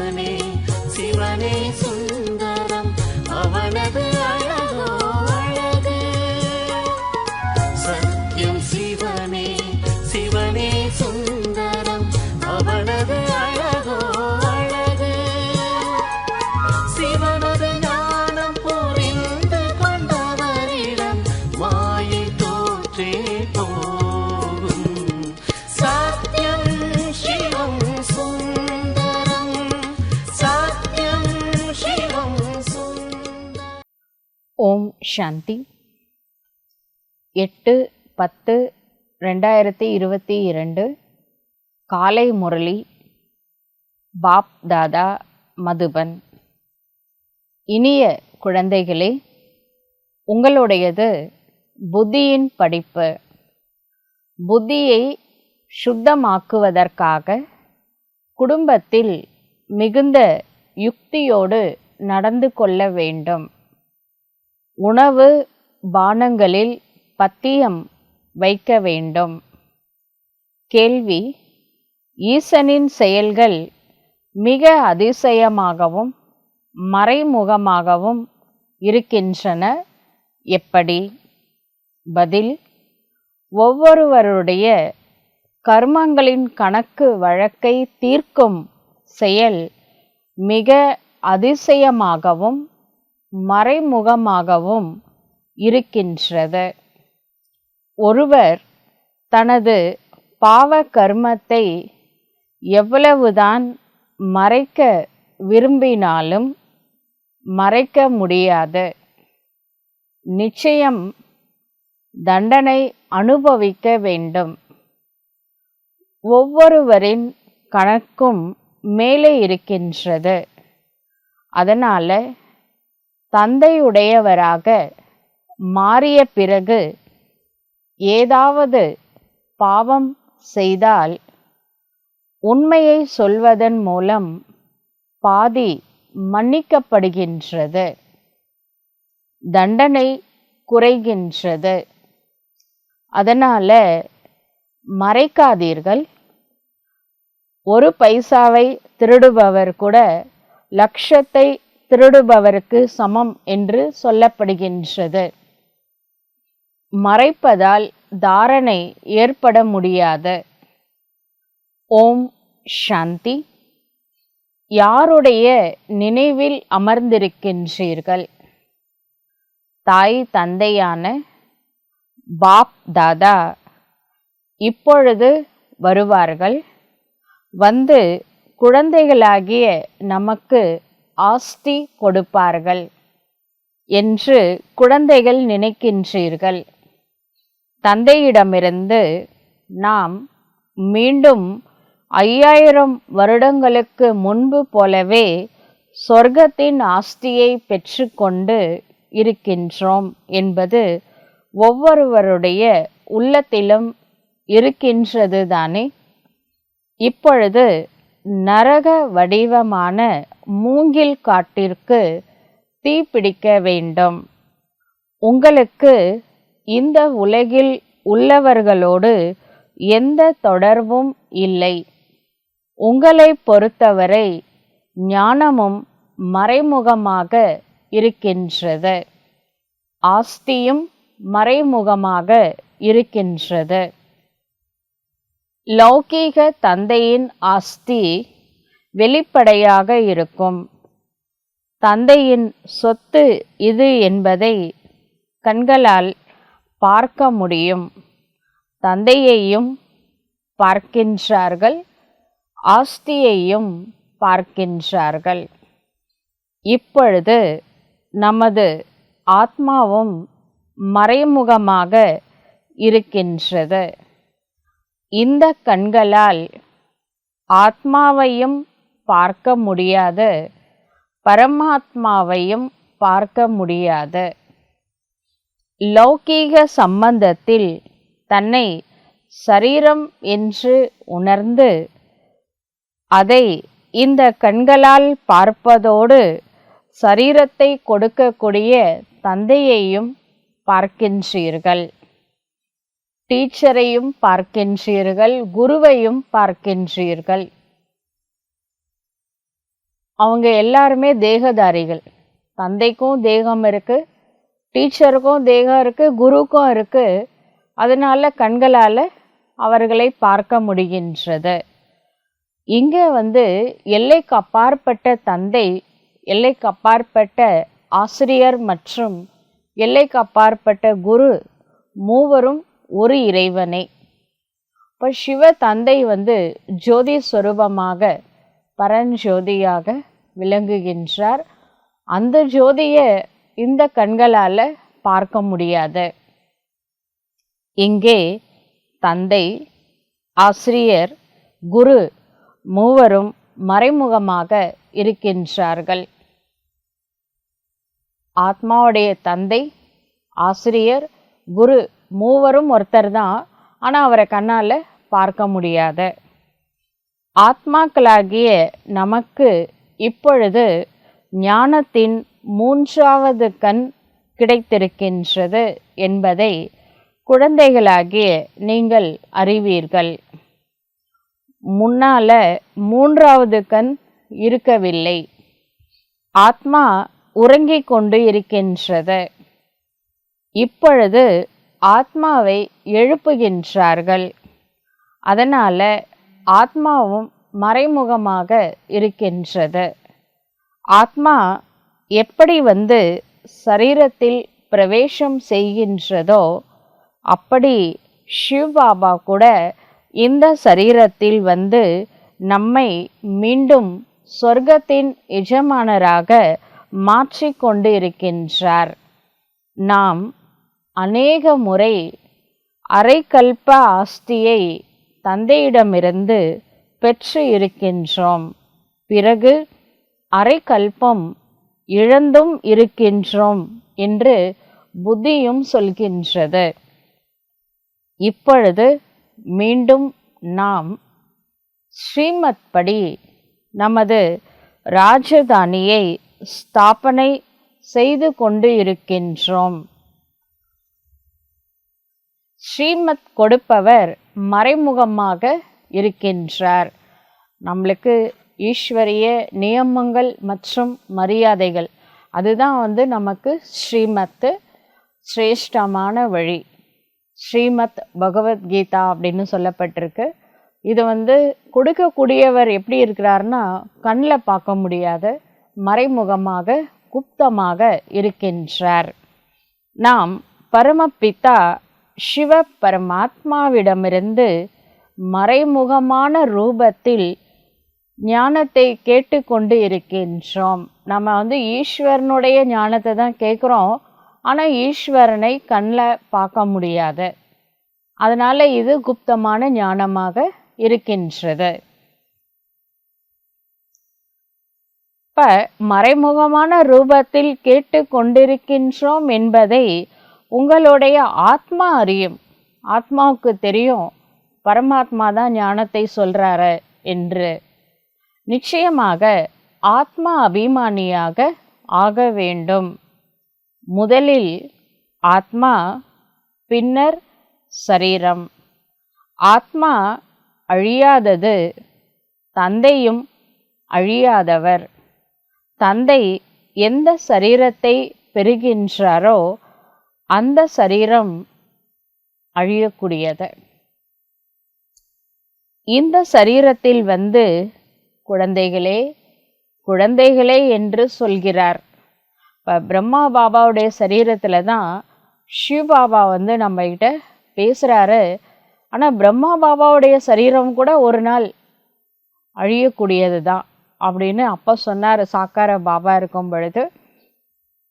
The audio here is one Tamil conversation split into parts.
சிவனே சிவனே சுந்தரம் அவனது அழகோ அழகு. சத்யம் சிவனே சிவனே சுந்தரம் அவனது அழகோ அழகு. சிவனது ஞானம் புரிந்து கொண்டவரிடம் மாயை தோற்றே போகும். சத்யம் சிவம் சுந்தரம் சத்யம் சிவம் சுந்தரம். ஓம் சாந்தி. 8-10-2022 காலை முரளி. பாப் தாதா, மதுபன். இனிய குழந்தைகளே, உங்களுடையது புத்தியின் படிப்பு. புத்தியை சுத்தமாக்குவதற்காக குடும்பத்தில் மிகுந்த யுக்தியோடு நடந்து கொள்ள வேண்டும். உணவு பானங்களில் பத்தியம் வைக்க வேண்டும். கேள்வி: ஈசனின் செயல்கள் மிக அதிசயமாகவும் மறைமுகமாகவும் இருக்கின்றன, எப்படி? பதில்: ஒவ்வொருவருடைய கர்மங்களின் கணக்கு வழக்கை தீர்க்கும் செயல் மிக அதிசயமாகவும் மறைமுகமாகவும் இருக்கின்றது. ஒருவர் தனது பாவ கர்மத்தை எவ்வளவுதான் மறைக்க விரும்பினாலும் மறைக்க முடியாது. நிச்சயம் தண்டனை அனுபவிக்க வேண்டும். ஒவ்வொருவரின் கணக்கும் மேலே இருக்கின்றது. அதனால தந்தையுடையவராக மாறிய பிறகு ஏதாவது பாவம் செய்தால் உண்மையை சொல்வதன் மூலம் பாதி மன்னிக்கப்படுகின்றது, தண்டனை குறைகின்றது. அதனால மறைக்காதீர்கள். ஒரு பைசாவை திருடுபவர் கூட லட்சத்தை திருடுபவருக்கு சமம் என்று சொல்லப்படுகின்றது. மறைப்பதால் தாரணை ஏற்பட முடியாது. ஓம் சாந்தி. யாருடைய நினைவில் அமர்ந்திருக்கின்றீர்கள்? தாய் தந்தையான பாப் தாதா இப்பொழுது வருவார்கள். வந்து குழந்தைகளாகிய நமக்கு ஆஸ்தி கொடுப்பார்கள் என்று குழந்தைகள் நினைக்கின்றீர்கள். தந்தையிடமிருந்து நாம் மீண்டும் 5000 வருடங்களுக்கு முன்பு போலவே சொர்க்கத்தின் ஆஸ்தியை பெற்றுக்கொண்டு இருக்கின்றோம் என்பது ஒவ்வொருவருடைய உள்ளத்திலும் இருக்கின்றது தானே. இப்பொழுது நரக வடிவமான மூங்கில் காட்டிற்கு தீப்பிடிக்க வேண்டும். உங்களுக்கு இந்த உலகில் உள்ளவர்களோடு எந்த தொடர்பும் இல்லை. உங்களை பொறுத்தவரை ஞானமும் மறைமுகமாக இருக்கின்றது, ஆஸ்தியும் மறைமுகமாக இருக்கின்றது. லௌகீக தந்தையின் ஆஸ்தி வெளிப்படையாக இருக்கும். தந்தையின் சொத்து இது என்பதை கண்களால் பார்க்க முடியும். தந்தையையும் பார்க்கின்றார்கள், ஆஸ்தியையும் பார்க்கின்றார்கள். இப்பொழுது நமது ஆத்மாவும் மறைமுகமாக இருக்கின்றது. இந்த கண்களால் ஆத்மாவையும் பார்க்க முடியாது, பரமாத்மாவையும் பார்க்க முடியாது. லௌகீக சம்பந்தத்தில் தன்னை சரீரம் என்று உணர்ந்து அதை இந்த கண்களால் பார்ப்பதோடு சரீரத்தை கொடுக்கக்கூடிய தந்தையையும் பார்க்கின்றீர்கள், டீச்சரையும் பார்க்கின்றீர்கள், குருவையும் பார்க்கின்றீர்கள். அவங்க எல்லாருமே தேகதாரிகள். தந்தைக்கும் தேகம் இருக்குது, டீச்சருக்கும் தேகம் இருக்குது, குருவுக்கும் இருக்குது. அதனால் கண்களால் அவர்களை பார்க்க முடிகின்றது. இங்கே எல்லைக்கு அப்பாற்பட்ட தந்தை, எல்லைக்கு அப்பாற்பட்ட ஆசிரியர் மற்றும் எல்லைக்கு அப்பாற்பட்ட குரு மூவரும் ஒரு இறைவனே. இப்போ சிவ தந்தை ஜோதி ஸ்வரூபமாக பரஞ்சோதியாக விளங்குகின்றார். அந்த ஜோதியை இந்த கண்களால் பார்க்க முடியாது. இங்கே தந்தை, ஆசிரியர், குரு மூவரும் மறைமுகமாக இருக்கின்றார்கள். ஆத்மாவுடைய தந்தை, ஆசிரியர், குரு மூவரும் ஒருத்தர் தான். ஆனால் அவரை கண்ணால் பார்க்க முடியாது. ஆத்மாக்களாகிய நமக்கு இப்பொழுது ஞானத்தின் 3வது கண் கிடைத்திருக்கின்றது என்பதை குழந்தைகளாகிய நீங்கள் அறிவீர்கள். முன்னால 3வது கண் இருக்கவில்லை. ஆத்மா உறங்கிக் கொண்டு இருக்கின்றது. இப்பொழுது ஆத்மாவை எழுப்புகின்றார்கள். அதனால் ஆத்மாவும் மறைமுகமாக இருக்கின்றது. ஆத்மா எப்படி சரீரத்தில் பிரவேசம் செய்கின்றதோ அப்படி சிவபாபா கூட இந்த சரீரத்தில் நம்மை மீண்டும் சொர்க்கத்தின் எஜமானராக மாற்றிக்கொண்டு இருக்கின்றார். நாம் அநேக முறை அரைக்கல்ப ஆஸ்தியை தந்தையிடமிருந்து பெற்று இருக்கின்றோம். பிறகு அரைக்கல்பம் இழந்தும் இருக்கின்றோம் என்று புத்தியும் சொல்கின்றது. இப்பொழுது மீண்டும் நாம் ஸ்ரீமத் படி நமது ராஜதானியை ஸ்தாபனை செய்து கொண்டு இருக்கின்றோம். ஸ்ரீமத் கொடுப்பவர் மறைமுகமாக இருக்கின்றார். நம்மளுக்கு ஈஸ்வரிய நியமங்கள் மற்றும் மரியாதைகள், அதுதான் நமக்கு ஸ்ரீமத்து, சிரேஷ்டமான வழி. ஸ்ரீமத் பகவத்கீதா அப்படின்னு சொல்லப்பட்டிருக்கு. இது கொடுக்கக்கூடியவர் எப்படி இருக்கிறார்னா கண்ணில் பார்க்க முடியாத மறைமுகமாக குப்தமாக இருக்கின்றார். நாம் பரமபிதா சிவ பரமாத்மாவிடமிருந்து மறைமுகமான ரூபத்தில் ஞானத்தை கேட்டுக்கொண்டு இருக்கின்றோம். நம்ம ஈஸ்வரனுடைய ஞானத்தை தான் கேட்குறோம். ஆனால் ஈஸ்வரனை கண்ணில் பார்க்க முடியாது. அதனால் இது குப்தமான ஞானமாக இருக்கின்றது. இப்போ மறைமுகமான ரூபத்தில் கேட்டு கொண்டிருக்கின்றோம் என்பதை உங்களுடைய ஆத்மா அறியும். ஆத்மாவுக்கு தெரியும் பரமாத்மா தான் ஞானத்தை சொல்கிறாரு என்று. நிச்சயமாக ஆத்மா அபிமானியாக ஆக வேண்டும். முதலில் ஆத்மா, பின்னர் சரீரம். ஆத்மா அழியாதது, தந்தையும் அழியாதவர். தந்தை எந்த சரீரத்தை பெறுகின்றாரோ அந்த சரீரம் அழியக்கூடியது. இந்த சரீரத்தில் குழந்தைகளே குழந்தைகளே என்று சொல்கிறார். இப்போ பிரம்மா பாபாவுடைய சரீரத்தில் தான் சிவபாபா நம்மகிட்ட பேசுகிறாரு. ஆனால் பிரம்மா பாபாவுடைய சரீரம் கூட ஒரு நாள் அழியக்கூடியது தான் அப்படின்னு அப்போ சொன்னார். சாக்கார பாபா இருக்கும் பொழுது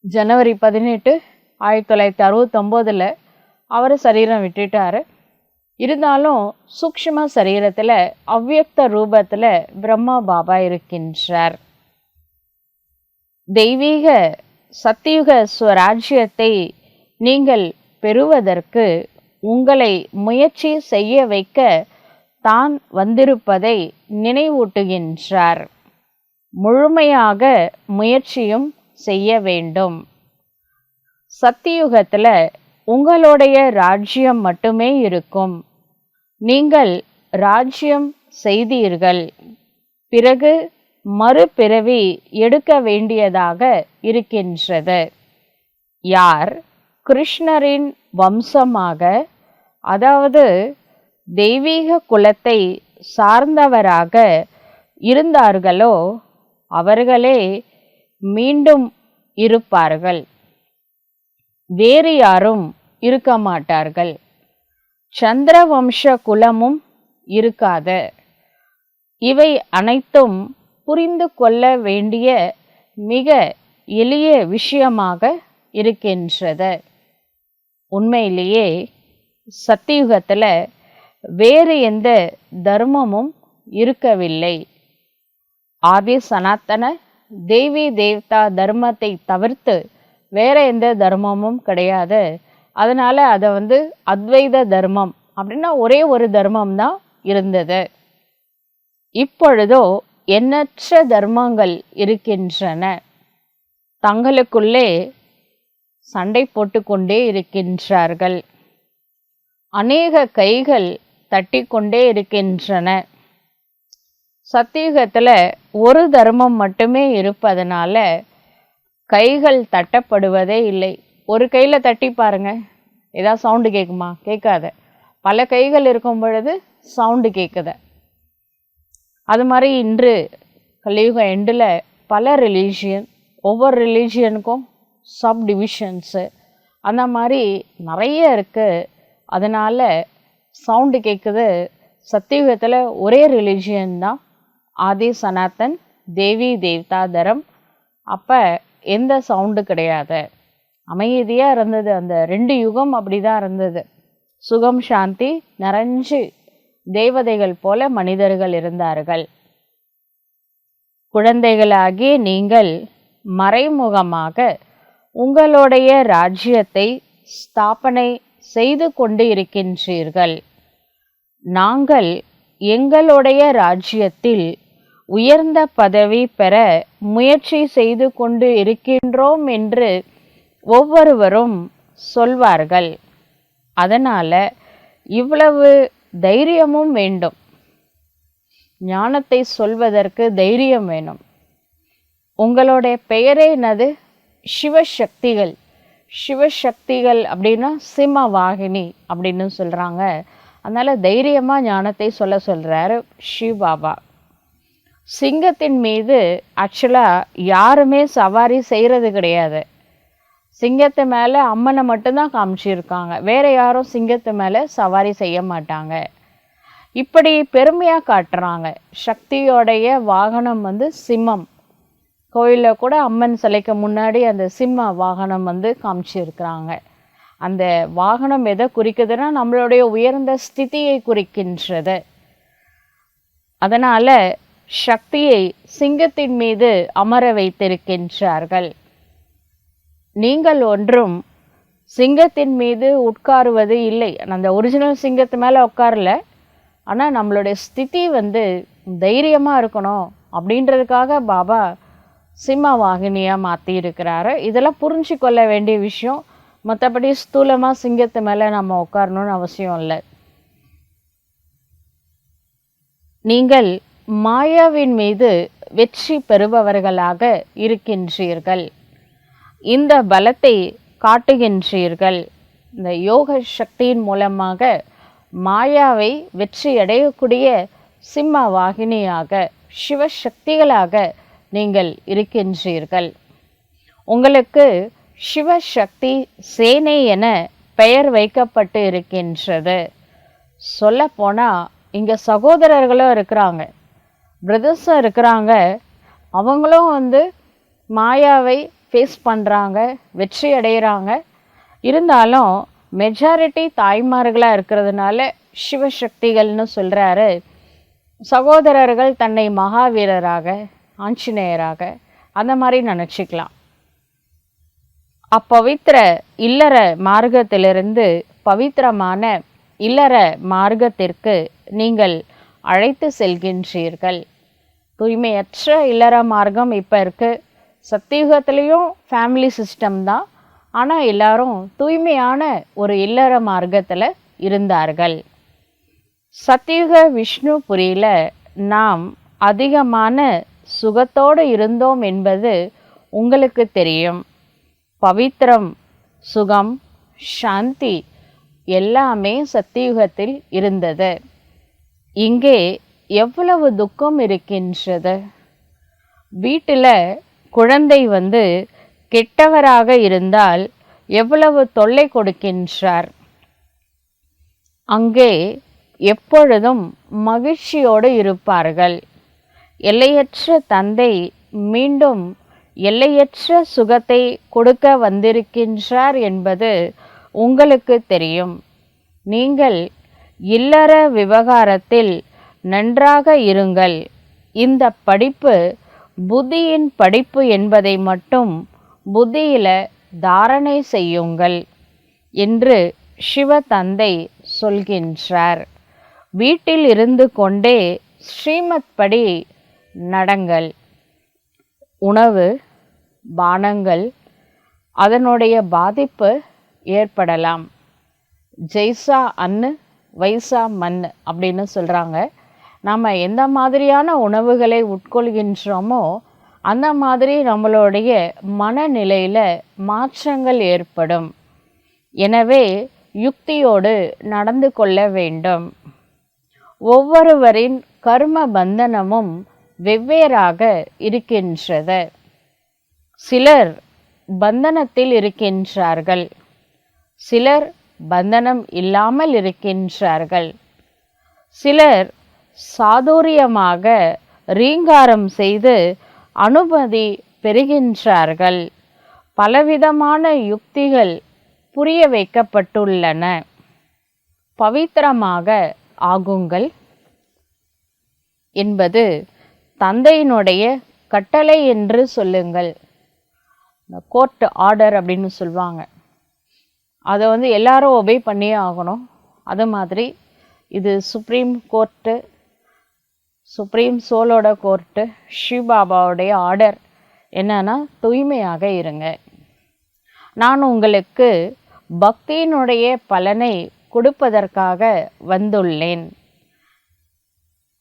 ஜனவரி 18, 1969 அவர் சரீரம் விட்டுட்டார். இருந்தாலும் சூக்ஷ்ம சரீரத்தில் அவ்வியக்த ரூபத்தில் பிரம்மா பாபா இருக்கின்றார். தெய்வீக சத்தியுக ஸ்வராஜ்யத்தை நீங்கள் பெறுவதற்கு உங்களை முயற்சி செய்ய வைக்க தான் வந்திருப்பதை நினைவூட்டுகின்றார். முழுமையாக முயற்சியும் செய்ய வேண்டும். சத்தியுகத்தில் உங்களுடைய ராஜ்யம் மட்டுமே இருக்கும். நீங்கள் ராஜ்யம் செய்தீர்கள். பிறகு மறுபிறவி எடுக்க வேண்டியதாக இருக்கின்றது. யார் கிருஷ்ணரின் வம்சமாக, அதாவது தெய்வீக குலத்தை சார்ந்தவராக இருந்தார்களோ அவர்களே மீண்டும் இருப்பார்கள். வேறு யாரும் இருக்க மாட்டார்கள். சந்திரவம்ச குலமும் இருக்காது. இவை அனைத்தும் புரிந்து கொள்ள வேண்டிய மிக எளிய விஷயமாக இருக்கின்றது. உண்மையிலேயே சத்தியுகத்தில் வேறு எந்த தர்மமும் இருக்கவில்லை. ஆதி சனாத்தன தேவி தேவதா தர்மத்தை தவிர்த்து வேற எந்த தர்மமும் கிடையாது. அதனால அதை அத்வைத தர்மம் அப்படின்னா ஒரே ஒரு தர்மம் தான் இருந்தது. இப்பொழுதோ எண்ணற்ற தர்மங்கள் இருக்கின்றன. தங்களுக்குள்ளே சண்டை போட்டுக்கொண்டே இருக்கின்றார்கள். அநேக கைகள் தட்டி கொண்டே இருக்கின்றன. சத்தியுகத்தில் ஒரு தர்மம் மட்டுமே இருப்பதனால கைகள் தட்டப்படுவதே இல்லை. ஒரு கையில் தட்டி பாருங்க, ஏதாவது சவுண்டு கேட்குமா? கேட்காத. பல கைகள் இருக்கும் பொழுது சவுண்டு கேட்குது. அது மாதிரி இன்று கலியுக எண்டில் பல ரிலீஜியன், ஒவ்வொரு ரிலீஜியனுக்கும் சப் டிவிஷன்ஸு அந்த மாதிரி நிறைய இருக்குது. அதனால் சவுண்டு கேட்குது. சத்தியுகத்தில் ஒரே ரிலீஜியன் தான், ஆதி சனாத்தன் தேவி தேவதா தரம். அப்போ எந்த சவுண்டு கிடையாது, அமைதியாக இருந்தது. அந்த 2 யுகம் அப்படி தான் இருந்தது. சுகம் சாந்தி நிறைஞ்சு தேவதைகள் போல மனிதர்கள் இருந்தார்கள். குழந்தைகளாகிய நீங்கள் மறைமுகமாக உங்களுடைய ராஜ்யத்தை ஸ்தாபனை செய்து கொண்டு இருக்கின்றீர்கள். நாங்கள் எங்களுடைய ராஜ்யத்தில் உயர்ந்த பதவி பெற முயற்சி செய்து கொண்டு இருக்கின்றோம் என்று ஒவ்வொருவரும் சொல்வார்கள். அதனால் இவ்வளவு தைரியமும் வேண்டும். ஞானத்தை சொல்வதற்கு தைரியம் வேணும். உங்களுடைய பெயரே என்னது? சிவசக்திகள். சிவசக்திகள் அப்படின்னா சிம்மவாகினி அப்படின்னு சொல்கிறாங்க. அதனால் தைரியமாக ஞானத்தை சொல்கிறாரு சிவபாபா. சிங்கத்தின் மீது ஆக்சுவலாக யாருமே சவாரி செய்கிறது கிடையாது. சிங்கத்து மேலே அம்மனை மட்டும்தான் காமிச்சிருக்காங்க. வேறு யாரும் சிங்கத்து மேலே சவாரி செய்ய மாட்டாங்க. இப்படி பெருமையாக காட்டுறாங்க. சக்தியோடைய வாகனம் சிம்மம். கோயிலில் கூட அம்மன் சிலைக்கு முன்னாடி அந்த சிம்ம வாகனம் காமிச்சிருக்கிறாங்க. அந்த வாகனம் எதை குறிக்குதுன்னா நம்மளுடைய உயர்ந்த ஸ்திதியை குறிக்கின்றது. அதனால் சக்தியை சிங்கத்தின் மீது அமர வைத்திருக்கின்றார்கள். நீங்கள் ஒன்றும் சிங்கத்தின் மீது உட்காருவது இல்லை. அந்த ஒரிஜினல் சிங்கத்து மேலே உட்காரல. ஆனால் நம்மளுடைய ஸ்திதி தைரியமாக இருக்கணும் அப்படின்றதுக்காக பாபா சிம்ம வாகினியாக மாற்றி இருக்கிறாரு. இதெல்லாம் புரிஞ்சு கொள்ள வேண்டிய விஷயம். மற்றபடி ஸ்தூலமாக சிங்கத்து மேலே நம்ம உட்காரணும்னு அவசியம் இல்லை. நீங்கள் மாயாவின் மீது வெற்றி பெறுபவர்களாக இருக்கின்றீர்கள். இந்த பலத்தை காட்டுகின்றீர்கள். இந்த யோக சக்தியின் மூலமாக மாயாவை வெற்றி அடையக்கூடிய சிம்ம வாகினியாக, சிவசக்திகளாக நீங்கள் இருக்கின்றீர்கள். உங்களுக்கு சிவசக்தி சேனை என பெயர் வைக்கப்பட்டு இருக்கின்றது. சொல்லப்போனால் இங்கே சகோதரர்களும் இருக்கிறாங்க, பிரதர்ஸும் இருக்கிறாங்க. அவங்களும் மாயாவை ஃபேஸ் பண்ணுறாங்க, வெற்றி அடைகிறாங்க. இருந்தாலும் மெஜாரிட்டி தாய்மார்களாக இருக்கிறதுனால சிவசக்திகள்னு சொல்கிறாரு. சகோதரர்கள் தன்னை மகாவீரராக, ஆஞ்சநேயராக அந்த மாதிரி நினச்சிக்கலாம். அப்பவித்திர இல்லற மார்க்கத்திலிருந்து பவித்திரமான இல்லற மார்க்கத்திற்கு நீங்கள் அழைத்து செல்கின்றீர்கள். தூய்மையற்ற இல்லற மார்க்கம் இப்போ இருக்குது. சத்தியுகத்திலையும் ஃபேமிலி சிஸ்டம் தான். ஆனால் எல்லாரும் தூய்மையான ஒரு இல்லற மார்க்கத்தில் இருந்தார்கள். சத்தியுக விஷ்ணுபுரியில் நாம் அதிகமான சுகத்தோடு இருந்தோம் என்பது உங்களுக்கு தெரியும். பவித்திரம், சுகம், சாந்தி எல்லாமே சத்தியுகத்தில் இருந்தது. இங்கே எவ்வளவு துக்கம் இருக்கின்றது. வீட்டில் குழந்தை கெட்டவராக இருந்தால் எவ்வளவு தொல்லை கொடுக்கின்றார். அங்கே எப்பொழுதும் மகிழ்ச்சியோடு இருப்பார்கள். எல்லையற்ற தந்தை மீண்டும் எல்லையற்ற சுகத்தை கொடுக்க வந்திருக்கின்றார் என்பது உங்களுக்கு தெரியும். நீங்கள் இல்லற விவகாரத்தில் நன்றாக இருங்கள். இந்த படிப்பு புத்தியின் படிப்பு என்பதை மட்டும் புத்தியில தாரணை செய்யுங்கள் என்று சிவ தந்தை சொல்கின்றார். வீட்டில் இருந்து கொண்டே ஸ்ரீமத் படி நடங்கள். உணவு பானங்கள் அதனுடைய பாதிப்பு ஏற்படலாம். ஜெய்சா அன்னு வைசா மண் அப்படின்னு சொல்கிறாங்க. நாம் எந்த மாதிரியான உணவுகளை உட்கொள்கின்றோமோ அந்த மாதிரி நம்மளுடைய மனநிலையில் மாற்றங்கள் ஏற்படும். எனவே யுக்தியோடு நடந்து கொள்ள வேண்டும். ஒவ்வொருவரின் கர்ம பந்தனமும் வெவ்வேறாக இருக்கின்றது. சிலர் பந்தனத்தில் இருக்கின்றார்கள், சிலர் பந்தனம் இல்லாமல் இருக்கின்றார்கள். சிலர் சாதுரியமாக ரீங்காரம் செய்து அனுமதி பெறுகின்றார்கள். பலவிதமான யுக்திகள் புரிய வைக்கப்பட்டுள்ளன. பவித்திரமாக ஆகுங்கள் என்பது தந்தையினுடைய கட்டளை என்று சொல்லுங்கள். கோர்ட் ஆர்டர் அப்படின்னு சொல்லுவாங்க. அதை எல்லாரும் ஒபே பண்ணியே ஆகணும். அது மாதிரி இது சுப்ரீம் கோர்ட்டு, சுப்ரீம் சோலோட கோர்ட்டு, சிவபாபாவுடைய ஆர்டர் என்னன்னா தூய்மையாக இருங்க. நான் உங்களுக்கு பக்தியினுடைய பலனை கொடுப்பதற்காக வந்துள்ளேன்.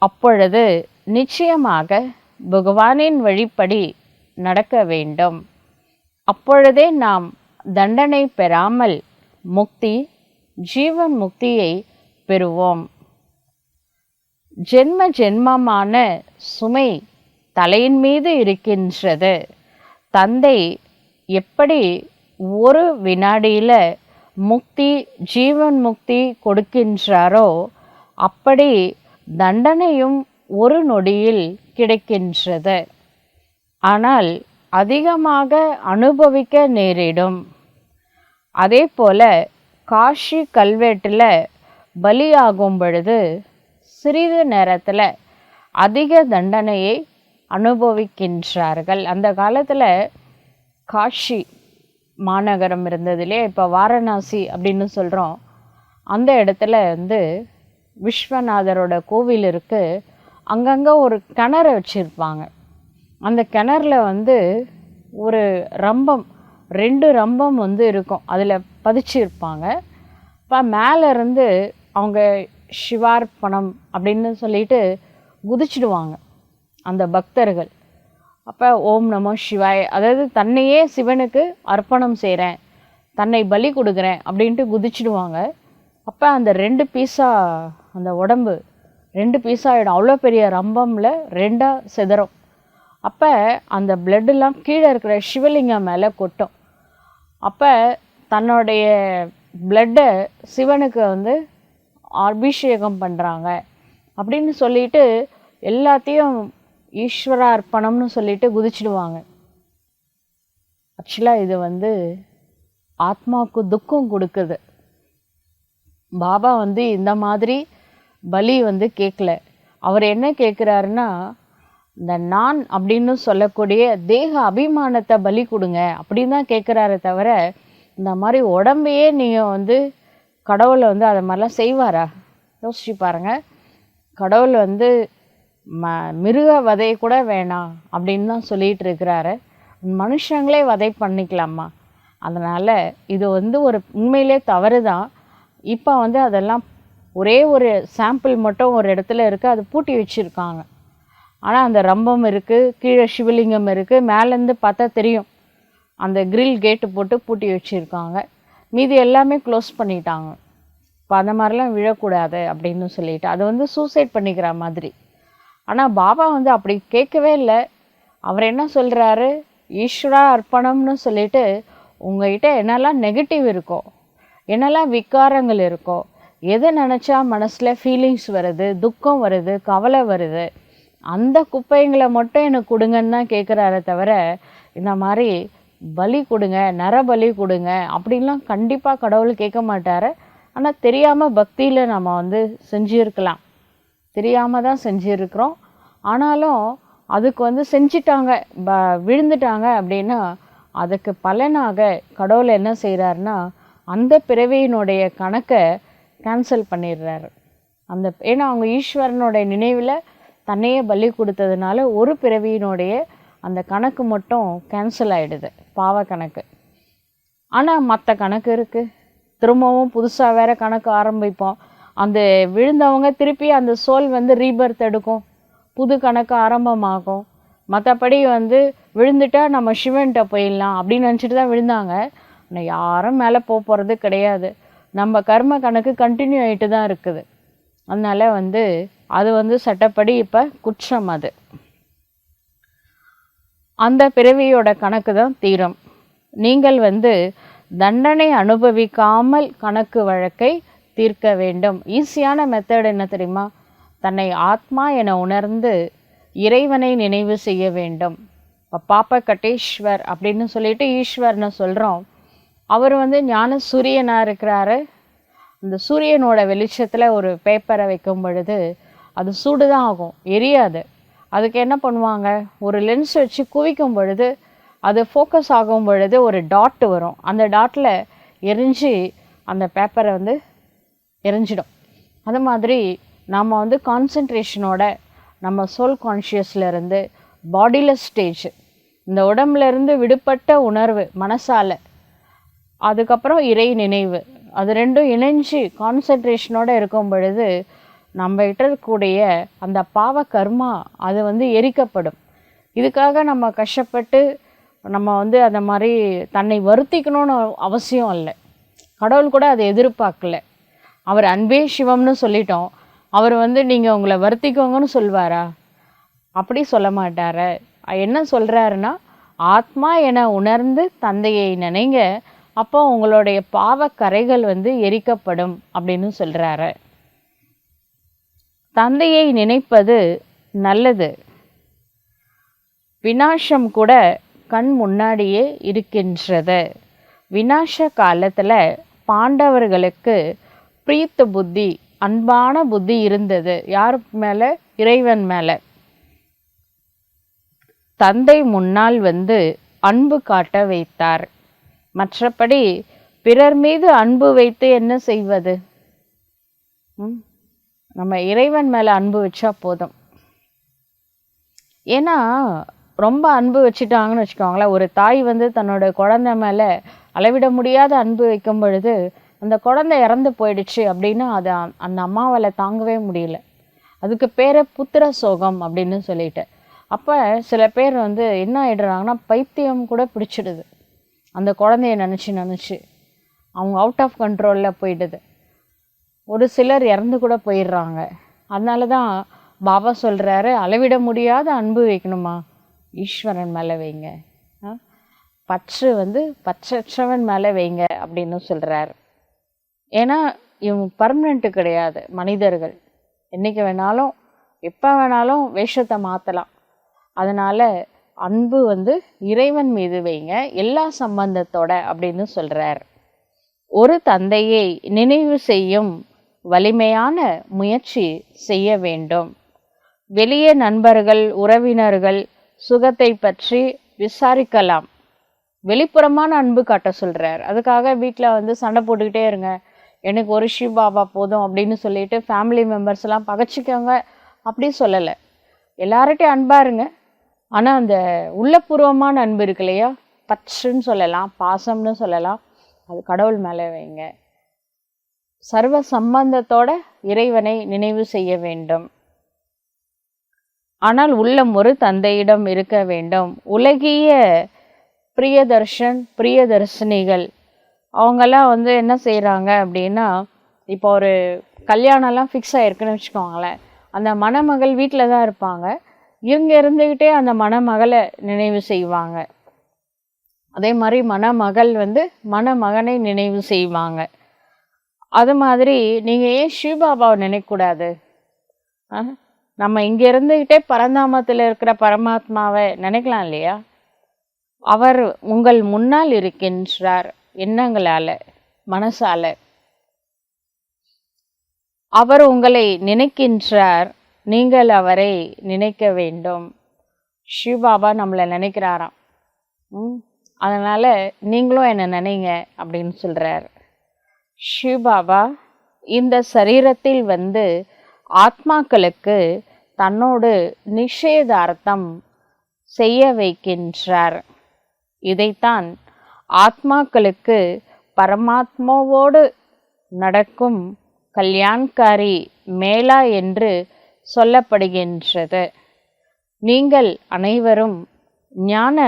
அப்பொழுது நிச்சயமாக பகவானின் வழிப்படி நடக்க வேண்டும். அப்பொழுதே நாம் தண்டனை பெறாமல் முக்தி, ஜீவன் முக்தியை பெறுவோம். ஜென்ம ஜென்மமான சுமை தலையின் மீது இருக்கின்றது. தந்தை எப்படி ஒரு வினாடியில் முக்தி, ஜீவன் முக்தி கொடுக்கின்றாரோ அப்படி தண்டனையும் ஒரு நொடியில் கிடைக்கின்றது. ஆனால் அதிகமாக அனுபவிக்க நேரிடும். அதே போல காஷி கல்வெட்டில் பலியாகும் பொழுது சிறிது நேரத்தில் அதிக தண்டனையை அனுபவிக்கின்றார்கள். அந்த காலத்தில் காஷி மாநகரம் இருந்ததுலே, இப்போ வாரணாசி அப்படின்னு சொல்கிறோம். அந்த இடத்துல விஸ்வநாதரோட கோவில் இருக்குது. அங்கங்கே ஒரு கிணறு வச்சுருப்பாங்க. அந்த கிணறுல ஒரு ரம்பம், 2 ரம்பம் இருக்கும், அதில் பதிச்சிருப்பாங்க. இப்போ மேலேருந்து அவங்க சிவார்ப்பணம் அப்படின்னு சொல்லிட்டு குதிச்சிடுவாங்க அந்த பக்தர்கள். அப்போ ஓம் நமோ சிவாய், அதாவது தன்னையே சிவனுக்கு அர்ப்பணம் செய்கிறேன், தன்னை பலி கொடுக்குறேன் அப்படின்ட்டு குதிச்சிடுவாங்க. அப்போ அந்த 2 பீஸாக அந்த உடம்பு 2 பீஸாகிடும். அவ்வளோ பெரிய ரம்பமில் 2ஆக சிதறும். அப்போ அந்த பிளட்டெல்லாம் கீழே இருக்கிற சிவலிங்கம் மேலே கொட்டும். அப்போ தன்னுடைய பிளட்டை சிவனுக்கு அபிஷேகம் பண்ணுறாங்க அப்படின்னு சொல்லிட்டு எல்லாத்தையும் ஈஸ்வர அர்ப்பணம்னு சொல்லிட்டு குதிச்சிடுவாங்க. ஆக்சுவலாக இது ஆத்மாவுக்கு துக்கம் கொடுக்குது. பாபா இந்த மாதிரி பலி கேட்கல. அவர் என்ன கேட்குறாருன்னா, இந்த நான் அப்படின்னு சொல்லக்கூடிய தேக அபிமானத்தை பலி கொடுங்க அப்படின்னு தான் கேட்குறாரு. தவிர இந்த மாதிரி உடம்பையே நீங்கள் கடவுளை அதை மாதிரிலாம் செய்வாரா? யோசிச்சு பாருங்க. கடவுள் மிருக வதை கூட வேணாம் அப்படின்னு தான் சொல்லிகிட்டு இருக்கிறாரு. மனுஷங்களே வதை பண்ணிக்கலாமா? அதனால் இது ஒரு உண்மையிலே தவறு தான். இப்போ அதெல்லாம் ஒரே ஒரு சாம்பிள் மட்டும் ஒரு இடத்துல இருக்குது, அது பூட்டி வச்சுருக்காங்க. ஆனால் அந்த ரம்பம் இருக்குது, கீழே சிவலிங்கம் இருக்குது, மேலேருந்து பார்த்தா தெரியும் அந்த கிரில் கேட்டு போட்டு பூட்டி வச்சுருக்காங்க. மீதி எல்லாமே க்ளோஸ் பண்ணிட்டாங்க. இப்போ அந்த மாதிரிலாம் விழக்கூடாது அப்படின்னு சொல்லிட்டு அது வந்து சூசைட் பண்ணிக்கிற மாதிரி. ஆனால் பாபா வந்து அப்படி கேட்கவே இல்லை. அவர் என்ன சொல்கிறாரு, ஈஸ்வரா அர்ப்பணம்னு சொல்லிட்டு உங்கள்கிட்ட என்னெல்லாம் நெகட்டிவ் இருக்கோ, என்னெல்லாம் விகாரங்கள் இருக்கோ, எதை நினச்சா மனசில் ஃபீலிங்ஸ் வருது, துக்கம் வருது, கவலை வருது, அந்த குப்பைங்களை மட்டும் எனக்கு கொடுங்கன்னு தான் கேட்குறாரே தவிர இந்த மாதிரி பலி கொடுங்க, நரபலி கொடுங்க அப்படின்லாம் கண்டிப்பாக கடவுள் கேட்க மாட்டார். ஆனால் தெரியாமல் பக்தியில் நம்ம வந்து செஞ்சுருக்கலாம், தெரியாமல் தான் செஞ்சுருக்கிறோம். ஆனாலும் அதுக்கு வந்து செஞ்சிட்டாங்க, விழுந்துட்டாங்க அப்படின்னா அதுக்கு பலனாக கடவுள் என்ன செய்கிறாருன்னா அந்த பிறவியினுடைய கணக்கை கேன்சல் பண்ணிடுறாரு. ஏன்னா அவங்க ஈஸ்வரனுடைய நினைவில் தன்னையே பலி கொடுத்ததுனால ஒரு பிறவியினுடைய அந்த கணக்கு மட்டும் கேன்சல் ஆகிடுது, பாவ கணக்கு. ஆனால் மற்ற கணக்கு இருக்குது, திரும்பவும் புதுசாக வேறு கணக்கு ஆரம்பிப்போம். அந்த விழுந்தவங்க திருப்பி அந்த சோல் வந்து ரீபர்த் எடுக்கும், புது கணக்கு ஆரம்பமாகும். மற்றபடி வந்து விழுந்துட்டா நம்ம சிவன்கிட்ட போயிடலாம் அப்படின்னு நினச்சிட்டு தான் விழுந்தாங்க. ஆனால் யாரும் மேலே போகிறது கிடையாது. நம்ம கர்ம கணக்கு கண்டினியூ ஆகிட்டு தான் இருக்குது. அதனால் வந்து அது வந்து சட்டப்படி இப்போ குற்றம். அது அந்த பிறவியோட கணக்கு தான் தீரும். நீங்கள் வந்து தண்டனை அனுபவிக்காமல் கணக்கு வழக்கை தீர்க்க வேண்டும். ஈஸியான மெத்தட் என்ன தெரியுமா, தன்னை ஆத்மா என உணர்ந்து இறைவனை நினைவு செய்ய வேண்டும். இப்போ பாப்ப கட்டேஸ்வர் அப்படின்னு சொல்லிட்டு ஈஸ்வர்னு சொல்கிறோம். அவர் வந்து ஞான சூரியனாக இருக்கிறாரு. இந்த சூரியனோட வெளிச்சத்தில் ஒரு பேப்பரை வைக்கும் பொழுது அது சூடு தான் ஆகும், எரியாது. அதுக்கு என்ன பண்ணுவாங்க, ஒரு லென்ஸ் வச்சு குவிக்கும் பொழுது அது ஃபோக்கஸ் ஆகும் பொழுது ஒரு டாட் வரும். அந்த டாட்டில் எரிஞ்சு அந்த பேப்பரை வந்து எரிஞ்சிடும். அது மாதிரி நாம் வந்து கான்சன்ட்ரேஷனோட நம்ம சோல் கான்ஷியஸ்லேருந்து பாடிலெஸ் ஸ்டேஜ், இந்த உடம்புலேருந்து விடுபட்ட உணர்வு மனசால், அதுக்கப்புறம் இறை நினைவு, அது ரெண்டும் இணைஞ்சு கான்சன்ட்ரேஷனோடு இருக்கும் பொழுது நம்ம இருக்கக்கூடிய அந்த பாவ கர்மா அது வந்து எரிக்கப்படும். இதுக்காக நம்ம கஷ்டப்பட்டு நம்ம வந்து அந்த மாதிரி தன்னை வருத்திக்கணும்னு அவசியம் இல்லை. கடவுள் கூட அதை எதிர்பார்க்கல. அவர் அன்பே சிவம்னு சொல்லிட்டோம், அவர் வந்து நீங்கள் உங்களை வருத்திக்கோங்கன்னு சொல்வாரா? அப்படி சொல்ல மாட்டார். என்ன சொல்கிறாருன்னா, ஆத்மா என உணர்ந்து தந்தையை நினைங்க, அப்போ உங்களுடைய பாவக்கரைகள் வந்து எரிக்கப்படும் அப்படின்னு சொல்கிறாரு. தந்தையை நினைப்பது நல்லது. விநாசம் கூட கண் முன்னாடியே இருக்கின்றது. விநாச காலத்தில் பாண்டவர்களுக்கு பிரீத்த புத்தி, அன்பான புத்தி இருந்தது. யார் மேலே? இறைவன் மேலே. தந்தை முன்னால் வந்து அன்பு காட்ட வைத்தார். மற்றபடி பிறர் மீது அன்பு வைத்து என்ன செய்வது? நம்ம இறைவன் மேலே அன்பு வச்சா போதும். ஏன்னா ரொம்ப அன்பு வச்சுட்டாங்கன்னு வச்சுக்கோங்களேன், ஒரு தாய் வந்து தன்னோட குழந்தை மேலே அளவிட முடியாத அன்பு வைக்கும் பொழுது அந்த குழந்தை இறந்து போயிடுச்சு அப்படின்னா அது அந்த அம்மாவால் தாங்கவே முடியல. அதுக்கு பேர் புத்திர சோகம் அப்படின்னு சொல்லிட்டு. அப்போ சில பேர் வந்து என்ன ஆகிடுறாங்கன்னா, பைத்தியம் கூட பிடிச்சிடுது அந்த குழந்தைய நினச்சி அவங்க அவுட் ஆஃப் கண்ட்ரோலில் போயிடுது. ஒரு சிலர் இறந்து கூட போயிடுறாங்க. அதனால தான் பாபா சொல்கிறாரு, அளவிட முடியாத அன்பு வைக்கணுமா, ஈஸ்வரன் மேலே வைங்க, பற்று வந்து பற்றற்றவன் மேலே வைங்க அப்படின்னு சொல்கிறார். ஏன்னா இவங்க பர்மனெண்ட்டு கிடையாது. மனிதர்கள் என்றைக்கு வேணாலும் எப்போ வேணாலும் வேஷத்தை மாற்றலாம். அதனால் அன்பு வந்து இறைவன் மீது வைங்க, எல்லா சம்பந்தத்தோட அப்படின்னு சொல்கிறார். ஒரு தந்தையை நினைவு செய்யும் வலிமையான முயற்சி செய்ய வேண்டும். வெளியே நண்பர்கள், உறவினர்கள் சுகத்தை பற்றி விசாரிக்கலாம். வெளிப்புறமான அன்பு காட்ட சொல்கிறார். அதுக்காக வீட்டில் வந்து சண்டை போட்டுக்கிட்டே இருங்க, எனக்கு ஒரு சிவ பாபா போதும் அப்படின்னு சொல்லிட்டு ஃபேமிலி மெம்பர்ஸ் எல்லாம் பகச்சிக்கோங்க அப்படி சொல்லலை. எல்லார்ட்டையும் அன்பாக இருங்க. ஆனால் அந்த உள்ளபூர்வமான அன்பு இருக்கு இல்லையா, பற்றுன்னு சொல்லலாம், பாசம்னு சொல்லலாம், அது கடவுள் மேலே வைங்க. சர்வ சம்பந்தத்தோட இறைவனை நினைவு செய்ய வேண்டும். ஆனால் உள்ளம் ஒரு தந்தையிடம் இருக்க வேண்டும். உலகிய பிரியதர்ஷினிகள் அவங்கெல்லாம் வந்து என்ன செய்கிறாங்க அப்படின்னா, இப்போ ஒரு கல்யாணம்லாம் ஃபிக்ஸ் ஆகிருக்குன்னு வச்சுக்கோங்களேன், அந்த மணமகள் வீட்டில் தான் இருப்பாங்க, இவங்க இருந்துக்கிட்டே அந்த மணமகளை நினைவு செய்வாங்க. அதே மாதிரி மணமகள் வந்து மணமகனை நினைவு செய்வாங்க. அது மாதிரி நீங்கள் ஏன் சிவபாபாவை நினைக்கக்கூடாது? நம்ம இங்கே இருந்துக்கிட்டே பரந்தாமத்தில் இருக்கிற பரமாத்மாவை நினைக்கலாம் இல்லையா? அவர் உங்கள் முன்னால் இருக்கின்றார், எண்ணங்களால், மனசால. அவர் உங்களை நினைக்கின்றார், நீங்கள் அவரை நினைக்க வேண்டும். சிவபாபா நம்மளை நினைக்கிறாராம். அதனால் நீங்களும் என்னை நினைங்க அப்படின்னு சொல்கிறார். சிவபாபா இந்த சரீரத்தில் வந்து ஆத்மாக்களுக்கு தன்னோடு நிச்சயதார்த்தம் செய்ய வைக்கின்றார். இதைத்தான் ஆத்மாக்களுக்கு பரமாத்மாவோடு நடக்கும் கல்யாண்காரி மேளா என்று சொல்லப்படுகின்றது. நீங்கள் அனைவரும் ஞான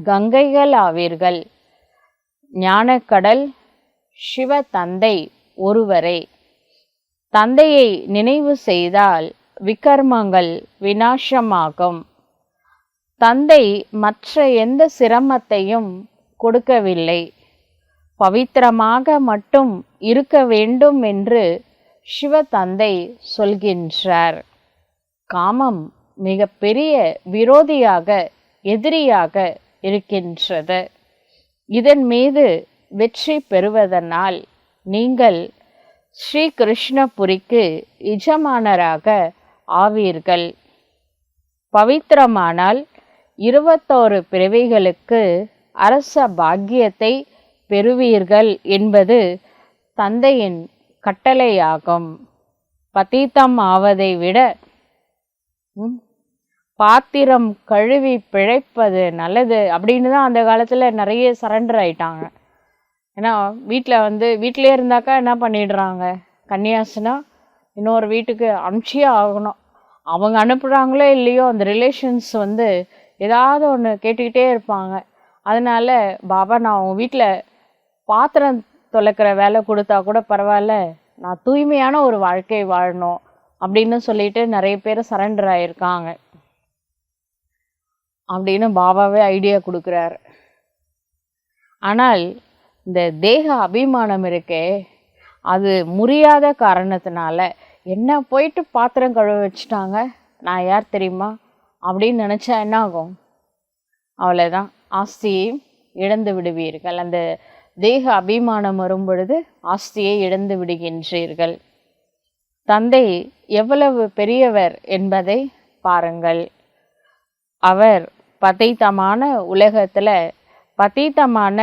கங்கைகள் ஆவீர்கள். ஞானக்கடல் சிவ தந்தை ஒருவரே. தந்தையை நினைவு செய்தால் விகர்மங்கள் விநாசமாகும். தந்தை மற்ற எந்த சிரமத்தையும் கொடுக்கவில்லை. பவித்திரமாக மட்டும் இருக்க வேண்டும் என்று சிவ தந்தை சொல்கின்றார். காமம் மிக பெரிய விரோதியாக, எதிரியாக இருக்கின்றது. இதன் மீது வெற்றி பெறுவதனால் நீங்கள் ஸ்ரீ கிருஷ்ணபுரிக்கு எஜமானராக ஆவீர்கள். பவித்திரமானால் 21 பிறவிகளுக்கு அரச பாக்கியத்தை பெறுவீர்கள் என்பது தந்தையின் கட்டளையாகும். பதீத்தம் ஆவதை விட பாத்திரம் கழுவி பிழைப்பது நல்லது அப்படின்னு தான் அந்த காலத்தில் நிறைய சரண்டர் ஆயிட்டாங்க. ஏன்னா வீட்டிலே இருந்தாக்கா என்ன பண்ணிடுறாங்க, கன்னியாசினா இன்னொரு வீட்டுக்கு அனுப்பிச்சியே ஆகணும். அவங்க அனுப்புகிறாங்களோ இல்லையோ அந்த ரிலேஷன்ஸ் வந்து ஏதாவது ஒன்று கேட்டுக்கிட்டே இருப்பாங்க. அதனால் பாபா நான் உங்கள் வீட்டில் பாத்திரம் துலக்கிற வேலை கொடுத்தா கூட பரவாயில்ல, நான் தூய்மையான ஒரு வாழ்க்கை வாழணும் அப்படின்னு சொல்லிட்டு நிறைய பேர் சரண்டர் ஆகியிருக்காங்க அப்படின்னு பாபாவே ஐடியா கொடுக்குறாரு. ஆனால் இந்த தேக அபிமானம் இருக்கே, அது முறியாத காரணத்தினால என்ன போயிட்டு பாத்திரம் கழுவ வச்சுட்டாங்க, நான் யார் தெரியுமா அப்படின்னு நினச்சா என்ன ஆகும்? அவ்வளோதான், ஆஸ்தியை இழந்து விடுவீர்கள். அந்த தேக அபிமானம் வரும் பொழுது ஆஸ்தியை இழந்து விடுகின்றீர்கள். தந்தை எவ்வளவு பெரியவர் என்பதை பாருங்கள். அவர் பதீத்தமான உலகத்தில் பதீத்தமான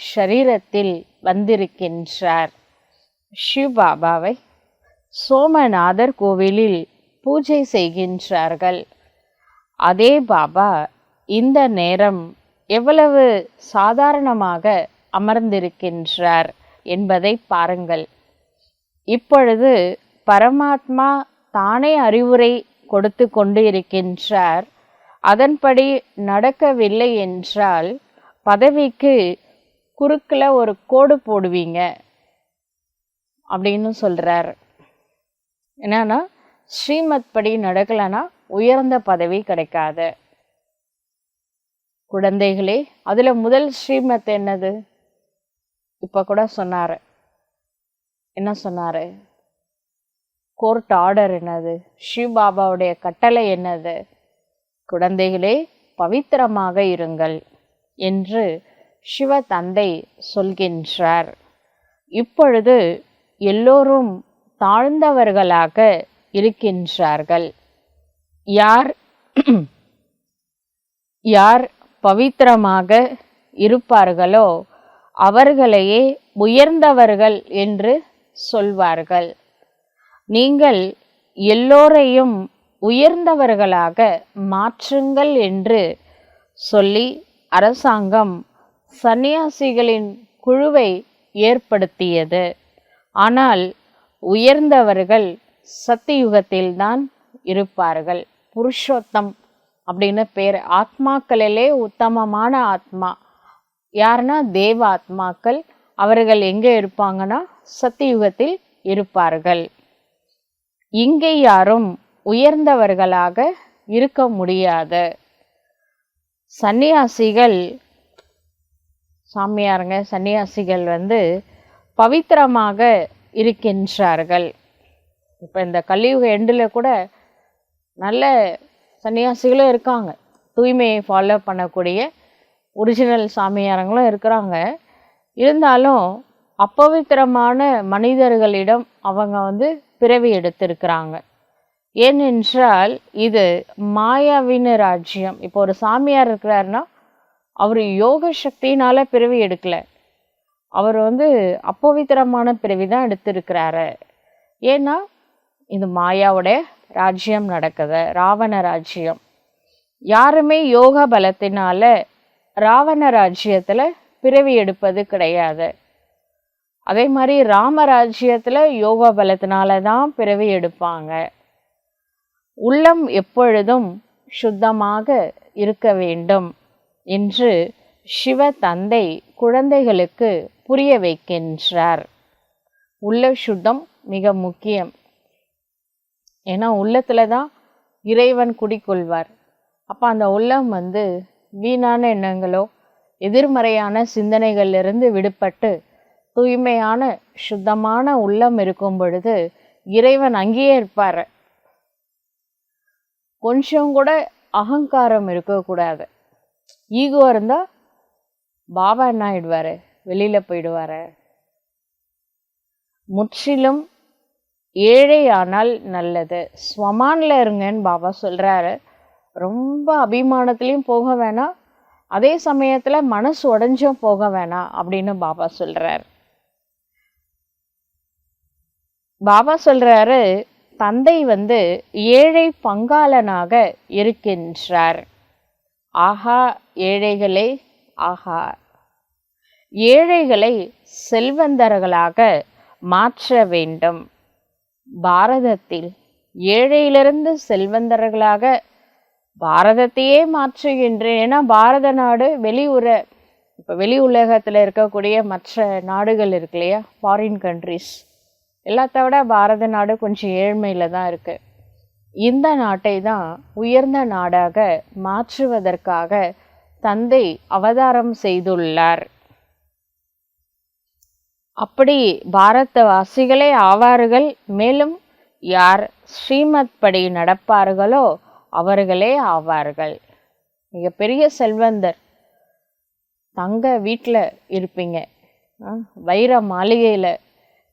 ஷரீரத்தில் வந்திருக்கின்றார். சிவபாபாவை சோமநாதர் கோவிலில் பூஜை செய்கின்றார்கள். அதே பாபா இந்த நேரம் எவ்வளவு சாதாரணமாக அமர்ந்திருக்கின்றார் என்பதை பாருங்கள். இப்பொழுது பரமாத்மா தானே அறிவுரை கொடுத்து கொண்டு இருக்கின்றார். அதன்படி நடக்கவில்லை என்றால் பதவிக்கு குறுக்கில் ஒரு கோடு போடுவீங்க அப்படின்னு சொல்கிறார். என்னன்னா, ஸ்ரீமத் படி நடக்கலைன்னா உயர்ந்த பதவி கிடைக்காது. குழந்தைகளே, அதில் முதல் ஸ்ரீமத் என்னது? இப்போ கூட சொன்னார். என்ன சொன்னார்? கோர்ட் ஆர்டர் என்னது? சிவபாபாவுடைய கட்டளை என்னது? குழந்தைகளே, பவித்திரமாக இருங்கள் என்று சிவ தந்தை சொல்கின்றார். இப்பொழுது எல்லோரும் தாழ்ந்தவர்களாக இருக்கின்றார்கள். யார் பவித்திரமாக இருப்பார்களோ அவர்களையே உயர்ந்தவர்கள் என்று சொல்வார்கள். நீங்கள் எல்லோரையும் உயர்ந்தவர்களாக மாற்றுங்கள் என்று சொல்லி அரசாங்கம் சந்நியாசிகளின் குழுவை ஏற்படுத்தியது. ஆனால் உயர்ந்தவர்கள் சத்தியுகத்தில்தான் இருப்பார்கள். புருஷோத்தம் அப்படின்னு பேர். ஆத்மாக்களிலே உத்தமமான ஆத்மா யாருன்னா தேவ ஆத்மாக்கள். அவர்கள் எங்கே இருப்பாங்கன்னா சத்தியுகத்தில் இருப்பார்கள். இங்கே யாரும் உயர்ந்தவர்களாக இருக்க முடியாது. சன்னியாசிகள், சாமியாருங்க சன்னியாசிகள் பவித்திரமாக இருக்கின்றார்கள். இப்போ இந்த கலியுக எண்டில் கூட நல்ல சன்னியாசிகளும் இருக்காங்க, தூய்மையை ஃபாலோ பண்ணக்கூடிய ஒரிஜினல் சாமியாரங்களும் இருக்கிறாங்க. இருந்தாலும் அப்பவித்திரமான மனிதர்களிடம் அவங்க பிறவி எடுத்திருக்கிறாங்க. ஏனென்றால் இது மாயாவின் ராஜ்யம். இப்போ ஒரு சாமியார் இருக்கிறாருன்னா அவர் யோக சக்தியினால பிறவி எடுக்கல, அவர் அப்பவித்திரமான பிறவி தான் எடுத்திருக்கிறாரு. ஏன்னா இது மாயாவுடைய ராஜ்யம் நடக்குது, ராவண ராஜ்யம். யாருமே யோக பலத்தினால ராவண ராஜ்யத்துல பிறவி எடுப்பது கிடையாது. அதே மாதிரி ராமராஜ்யத்துல யோக பலத்தினால தான் பிறவி எடுப்பாங்க. உள்ளம் எப்பொழுதும் சுத்தமாக இருக்க வேண்டும் என்று சிவ தந்தை குழந்தைகளுக்கு புரிய வைக்கின்றார். உள்ள சுத்தம் மிக முக்கியம். ஏன்னா உள்ளத்துல தான் இறைவன் குடிக்கொள்வார். அப்ப அந்த உள்ளம் வீணான எண்ணங்களோ எதிர்மறையான சிந்தனைகளிலிருந்து விடுபட்டு தூய்மையான சுத்தமான உள்ளம் இருக்கும் பொழுது இறைவன் அங்கேயே இருப்பார். கொஞ்சம் கூட அகங்காரம் இருக்கக்கூடாது. ஈகோ இருந்தா பாபா என்ன ஆயிடுவாரு, வெளியில போயிடுவாரு. முற்றிலும் ஏழையானால் நல்லது, ஸ்வமான்ல இருங்கன்னு பாபா சொல்றாரு. ரொம்ப அபிமானத்திலையும் போக வேணாம், அதே சமயத்துல மனசு உடைஞ்சும் போக வேணாம் அப்படின்னு பாபா சொல்றாரு. பாபா சொல்றாரு, தந்தை ஏழை பங்காளனாக இருக்கின்றார். ஆஹா ஏழைகளே ஆஹா, ஏழைகளை செல்வந்தர்களாக மாற்ற வேண்டும். பாரதத்தில் ஏழையிலிருந்து செல்வந்தர்களாக பாரதத்தையே மாற்றுகின்றேன். ஏன்னா பாரத நாடு வெளி உலகத்துல இருக்கக்கூடிய மற்ற நாடுகள் இருக்கு இல்லையா, ஃபாரின் கண்ட்ரிஸ், எல்லாத்த விட பாரத நாடு கொஞ்சம் ஏழ்மையில தான் இருக்கு. இந்த நாட்டை தான் உயர்ந்த நாடாக மாற்றுவதற்காக தந்தை அவதாரம் செய்துள்ளார். அப்படி பாரதவாசிகளே ஆவார்கள். மேலும் யார் ஸ்ரீமத் படி நடப்பார்களோ அவர்களே ஆவார்கள். மிகப்பெரிய செல்வந்தர், தங்க வீட்டில் இருப்பீங்க, வைர மாளிகையில்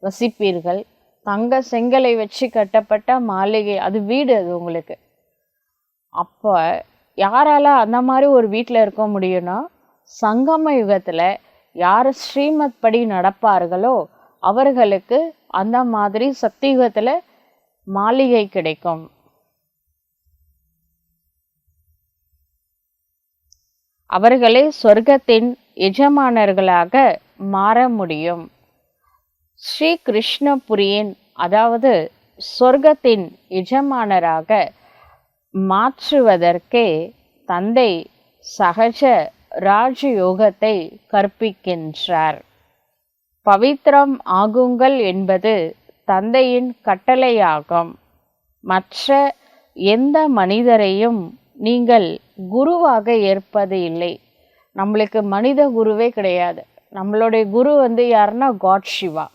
வசிப்பீர்கள், தங்க செங்கலை வச்சு கட்டப்பட்ட மாளிகை, அது வீடு, அது உங்களுக்கு. அப்போ யாரால அந்த மாதிரி ஒரு வீட்டில் இருக்க முடியும்னா, சங்கம யுகத்தில் யார் ஸ்ரீமத் படி நடப்பார்களோ அவர்களுக்கு அந்த மாதிரி சக்தியுகத்தில் மாளிகை கிடைக்கும். அவர்களே சொர்க்கத்தின் எஜமானர்களாக மாற முடியும். ஸ்ரீ கிருஷ்ணபுரியின், அதாவது சொர்க்கத்தின் எஜமானராக மாற்றுவதற்கே தந்தை சகஜ ராஜயோகத்தை கற்பிக்கின்றார். பவித்திரம் ஆகுங்கள் என்பது தந்தையின் கட்டளையாகும். மற்ற எந்த மனிதரையும் நீங்கள் குருவாக ஏற்பது இல்லை. நம்மளுக்கு மனித குருவே கிடையாது. நம்மளுடைய குரு யாருன்னா காட் சிவா,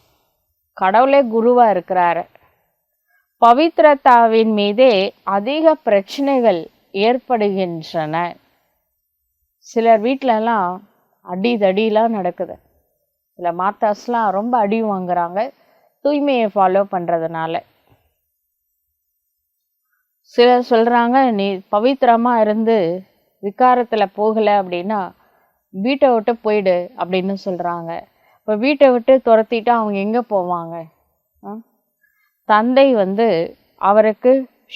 கடவுளே குருவா இருக்கிறாரு. பவித்ரதாவின் மீதே அதிக பிரச்சனைகள் ஏற்படுகின்றன. சிலர் வீட்டிலலாம் அடி தடிலாம் நடக்குது. சில மாதாஸ்லாம் ரொம்ப அடி வாங்குறாங்க தூய்மையை ஃபாலோ பண்ணுறதுனால. சிலர் சொல்கிறாங்க, நீ பவித்திரமாக இருந்து விகாரத்தில் போகலை அப்படின்னா வீட்டை விட்டு போயிடு அப்படின்னு சொல்கிறாங்க. இப்போ வீட்டை விட்டு துரத்திட்டு அவங்க எங்கே போவாங்க? தந்தை அவருக்கு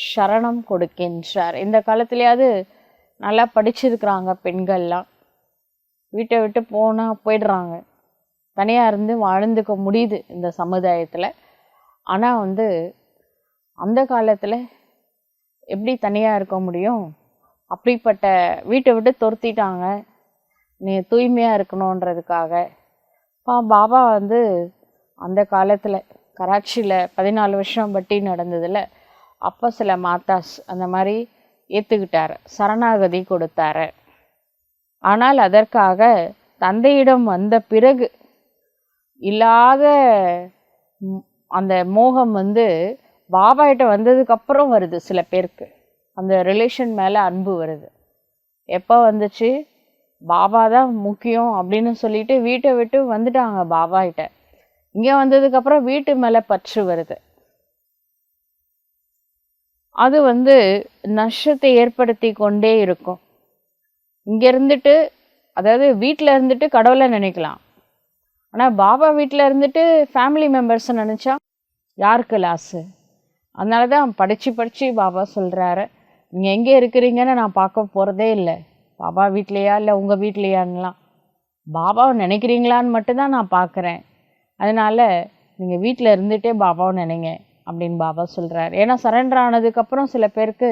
சரணம் கொடுக்கின்றார். இந்த காலத்துலேயாவது நல்லா படிச்சிருக்கிறாங்க பெண்கள்லாம், வீட்டை விட்டு போயிடுறாங்க, தனியாக இருந்து வாழ்ந்துக்க முடியுது இந்த சமுதாயத்தில். ஆனால் அந்த காலத்தில் எப்படி தனியாக இருக்க முடியும்? அப்படிப்பட்ட வீட்டை விட்டு துரத்திட்டாங்க, நீ தூய்மையாக இருக்கணுன்றதுக்காக. பாபா வந்து அந்த காலத்தில் கராச்சியில் 14 வருஷம் பட்டி நடந்ததில் அப்போ சில மாதாஸ் அந்த மாதிரி ஏற்றுக்கிட்டார், சரணாகதி கொடுத்தாரு. ஆனால் அதற்காக தந்தையிடம் வந்த பிறகு இல்லாத அந்த மோகம் வந்து பாபாகிட்ட வந்ததுக்கப்புறம் வருது. சில பேருக்கு அந்த ரிலேஷன் மேலே அன்பு வருது. எப்போ வந்துச்சு? பாபா தான் முக்கியம் அப்படின்னு சொல்லிட்டு வீட்டை விட்டு வந்துட்டாங்க பாபாகிட்ட. இங்கே வந்ததுக்கப்புறம் வீட்டு மேலே பற்று வருது. அது வந்து நஷ்டத்தை ஏற்படுத்தி கொண்டே இருக்கும். இங்கே இருந்துட்டு, அதாவது வீட்டில் இருந்துட்டு கடவுளை நினைக்கலாம், ஆனால் பாபா வீட்டில் இருந்துட்டு ஃபேமிலி மெம்பர்ஸை நினச்சா யாருக்கு லாஸு? அதனால தான் படித்து பாபா சொல்கிறாரு, நீங்கள் எங்கே இருக்கிறீங்கன்னு நான் பார்க்க போகிறதே இல்லை, பாபா வீட்லையா இல்லை உங்கள் வீட்லையான்லாம், பாபாவை நினைக்கிறீங்களான்னு மட்டும்தான் நான் பார்க்குறேன். அதனால் நீங்கள் வீட்டில் இருந்துகிட்டே பாபாவை நினைங்க அப்படின்னு பாபா சொல்கிறார். ஏன்னா சரண்டர் ஆனதுக்கப்புறம் சில பேருக்கு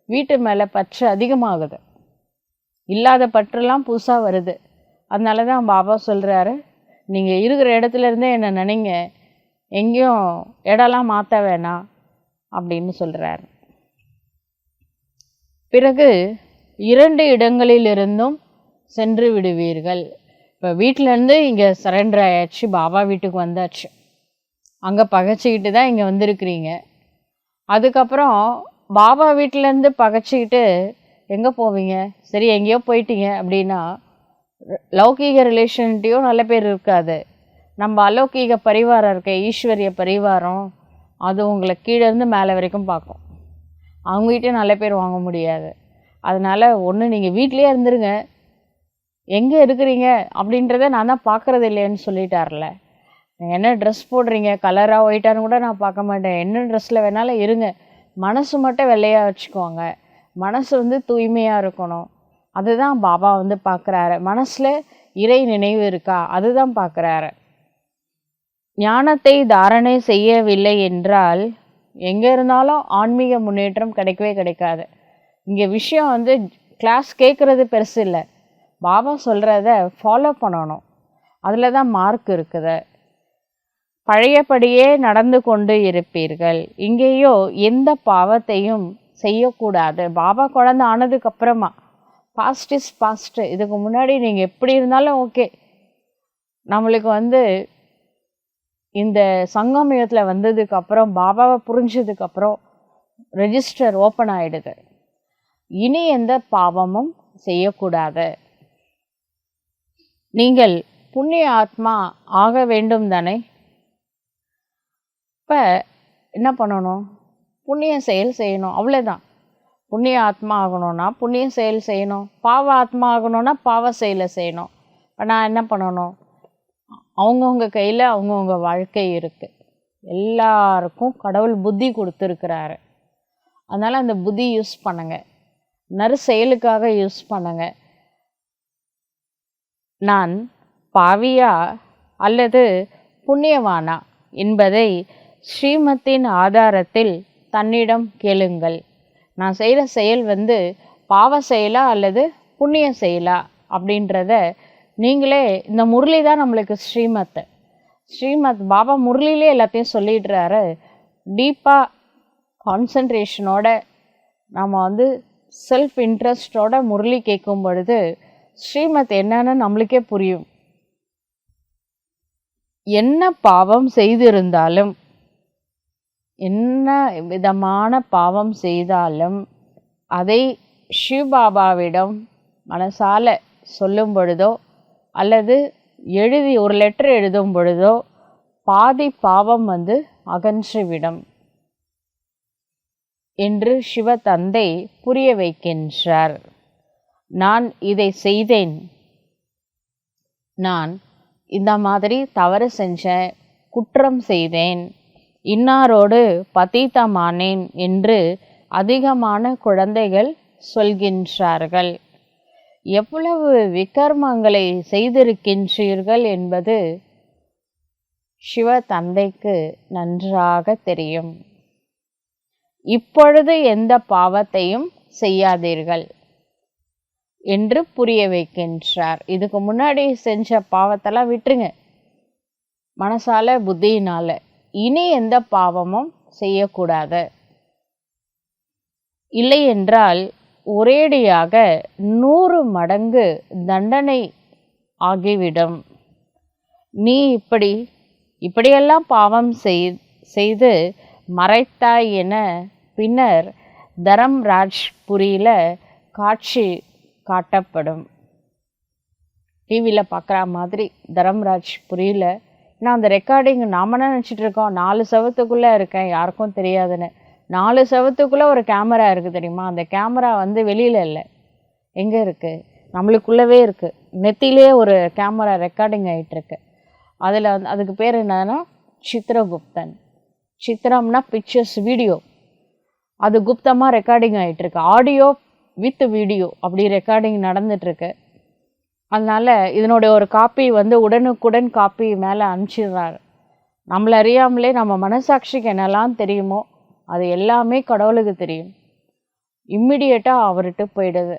வீட்டு மேலே பற்று அதிகமாகுது, இல்லாத பற்றுலாம் புதுசாக வருது. அதனால தான் பாபா சொல்கிறாரு, நீங்கள் இருக்கிற இடத்துல இருந்தே என்னை நினைங்க, எங்கேயும் இடம்லாம் மாற்ற வேணாம் அப்படின்னு சொல்கிறார். பிறகு 2 இடங்களிலிருந்தும் சென்று விடுவீர்கள். இப்போ வீட்டிலேருந்து இங்கே சரண்டர் ஆயாச்சு, பாபா வீட்டுக்கு வந்தாச்சு, அங்கே பகைச்சிக்கிட்டு தான் இங்கே வந்திருக்கிறீங்க. அதுக்கப்புறம் பாபா வீட்டிலேருந்து பகைச்சிக்கிட்டு எங்கே போவீங்க? சரி எங்கேயோ போயிட்டீங்க அப்படின்னா லௌகீக ரிலேஷன்ட்டையும் நல்ல பேர் இருக்காது. நம்ம அலௌகீக பரிவாரம் இருக்க ஈஸ்வரிய பரிவாரம், அது உங்களை கீழேருந்து மேலே வரைக்கும் பார்க்கும். அவங்ககிட்ட நல்ல பேர் வாங்க முடியாது. அதனால் ஒன்று நீங்கள் வீட்லேயே இருந்துருங்க, எங்கே இருக்கிறீங்க அப்படின்றத நான் தான் பார்க்குறது இல்லைன்னு சொல்லிட்டார்ல. என்ன ட்ரெஸ் போடுறீங்க, கலராக ஒயிட்டானு கூட நான் பார்க்க மாட்டேன், என்ன ட்ரெஸ்ஸில் வேணாலும் இருங்க, மனசு மட்டும் வெள்ளையாக வச்சுக்கோங்க, மனசு வந்து தூய்மையாக இருக்கணும். அதுதான் பாபா வந்து பார்க்குறாரு. மனசில் இறை நினைவு இருக்கா, அதுதான் பார்க்குறாரு. ஞானத்தை தாரணை செய்யவில்லை என்றால் எங்கே இருந்தாலும் ஆன்மீக முன்னேற்றம் கிடைக்கவே கிடைக்காது. இங்கே விஷயம் வந்து கிளாஸ் கேட்குறது பெருசு இல்லை, பாபா சொல்கிறத ஃபாலோ பண்ணணும், அதில் தான் மார்க் இருக்குது. பழையபடியே நடந்து கொண்டு இருப்பீர்கள். இங்கேயோ எந்த பாவத்தையும் செய்யக்கூடாது. பாபா குழந்தை ஆனதுக்கப்புறமா பாஸ்ட் இஸ் பாஸ்ட்டு, இதுக்கு முன்னாடி நீங்கள் எப்படி இருந்தாலும் ஓகே. நம்மளுக்கு வந்து இந்த சங்கமயத்தில் வந்ததுக்கப்புறம் பாபாவை புரிஞ்சதுக்கப்புறம் ரெஜிஸ்டர் ஓப்பன் ஆகிடுது. இனி எந்த பாவமும் செய்யக்கூடாது. நீங்கள் புண்ணிய ஆத்மா ஆக வேண்டும் தானே? இப்போ என்ன பண்ணணும்? புண்ணிய செயல் செய்யணும், அவ்வளோதான். புண்ணிய ஆத்மா ஆகணும்னா புண்ணிய செயல் செய்யணும், பாவ ஆத்மா ஆகணும்னா பாவ செயலை செய்யணும். இப்போ நான் என்ன பண்ணணும்? அவங்கவுங்க கையில் அவங்கவுங்க வாழ்க்கை இருக்குது. எல்லாருக்கும் கடவுள் புத்தி கொடுத்துருக்கிறாரு. அதனால் அந்த புத்தி யூஸ் பண்ணுங்க, நறு செயலுக்காக யூஸ் பண்ணுங்க. நான் பாவியா அல்லது புண்ணியவானா என்பதை ஸ்ரீமத்தின் ஆதாரத்தில் தன்னிடம் கேளுங்கள். நான் செய்கிற செயல் வந்து பாவ செயலா அல்லது புண்ணிய செயலா அப்படின்றத நீங்களே, இந்த முரளி தான் நம்மளுக்கு ஸ்ரீமத் பாபா முரளிலே எல்லாத்தையும் சொல்லிடுறாரு. டீப்பாக கான்சன்ட்ரேஷனோட நம்ம வந்து செல்ஃப் இன்ட்ரெஸ்டோட முரளி கேட்கும் பொழுது ஸ்ரீமத் என்னன்னு நம்மளுக்கே புரியும். என்ன பாவம் செய்திருந்தாலும், என்ன விதமான பாவம் செய்தாலும் அதை சிவபாபாவிடம் மனசால சொல்லும் பொழுதோ அல்லது எழுதி ஒரு லெட்டர் எழுதும் பொழுதோ பாதி பாவம் வந்து அகன்றுவிடும் என்று சிவ தந்தை புரிய வைக்கின்றார். நான் இதை செய்தேன், நான் இந்த மாதிரி தவறு செஞ்சேன், குற்றம் செய்தேன், இன்னாரோடு பதீதமானேன் என்று அதிகமான குழந்தைகள் சொல்கின்றார்கள். எவ்வளவு விகர்மங்களை செய்திருக்கின்றீர்கள் என்பது சிவ தந்தைக்கு நன்றாக தெரியும். இப்பொழுது எந்த பாவத்தையும் செய்யாதீர்கள் என்று புரிய வைக்கின்றார். இதுக்கு முன்னாடி செஞ்ச பாவத்தெல்லாம் விட்டுருங்க மனசால புத்தியினால. இனி எந்த பாவமும் செய்யக்கூடாது. இல்லை என்றால் ஒரேடியாக 100 மடங்கு தண்டனை ஆகிவிடும். நீ இப்படியெல்லாம் பாவம் செய்து மறைத்தாய் என பின்னர் தரம்ராஜ்புரியில காட்சி காட்டப்படும். டிவியில் பார்க்குற மாதிரி தரம்ராஜ்புரியில். நான் அந்த ரெக்கார்டிங் நாம என்ன நினச்சிட்டு இருக்கோம், 4 செவத்துக்குள்ளே இருக்கேன் யாருக்கும் தெரியாதுன்னு. 4 செவத்துக்குள்ளே ஒரு கேமரா இருக்குது தெரியுமா? அந்த கேமரா வந்து வெளியில் இல்லை, எங்கே இருக்குது? நம்மளுக்குள்ளவே இருக்குது. நெத்திலே ஒரு கேமரா ரெக்கார்டிங் ஆகிட்டுருக்கு. அதில் அதுக்கு பேர் என்னன்னா சித்திரகுப்தன். சித்திரம்னா pictures, video. அது குப்தமாக ரெக்கார்டிங் ஆகிட்டுருக்கு. ஆடியோ வித் வீடியோ அப்படி ரெக்கார்டிங் நடந்துட்டுருக்கு. அதனால் இதனுடைய ஒரு காப்பி வந்து உடனுக்குடன் காப்பி மேலே அனுப்பிச்சிடுறாரு. நம்மளை அறியாமலே நம்ம மனசாட்சிக்கு என்னெல்லாம் தெரியுமோ அது எல்லாமே கடவுளுக்கு தெரியும். இம்மிடியேட்டாக அவர்கிட்ட போயிடுது.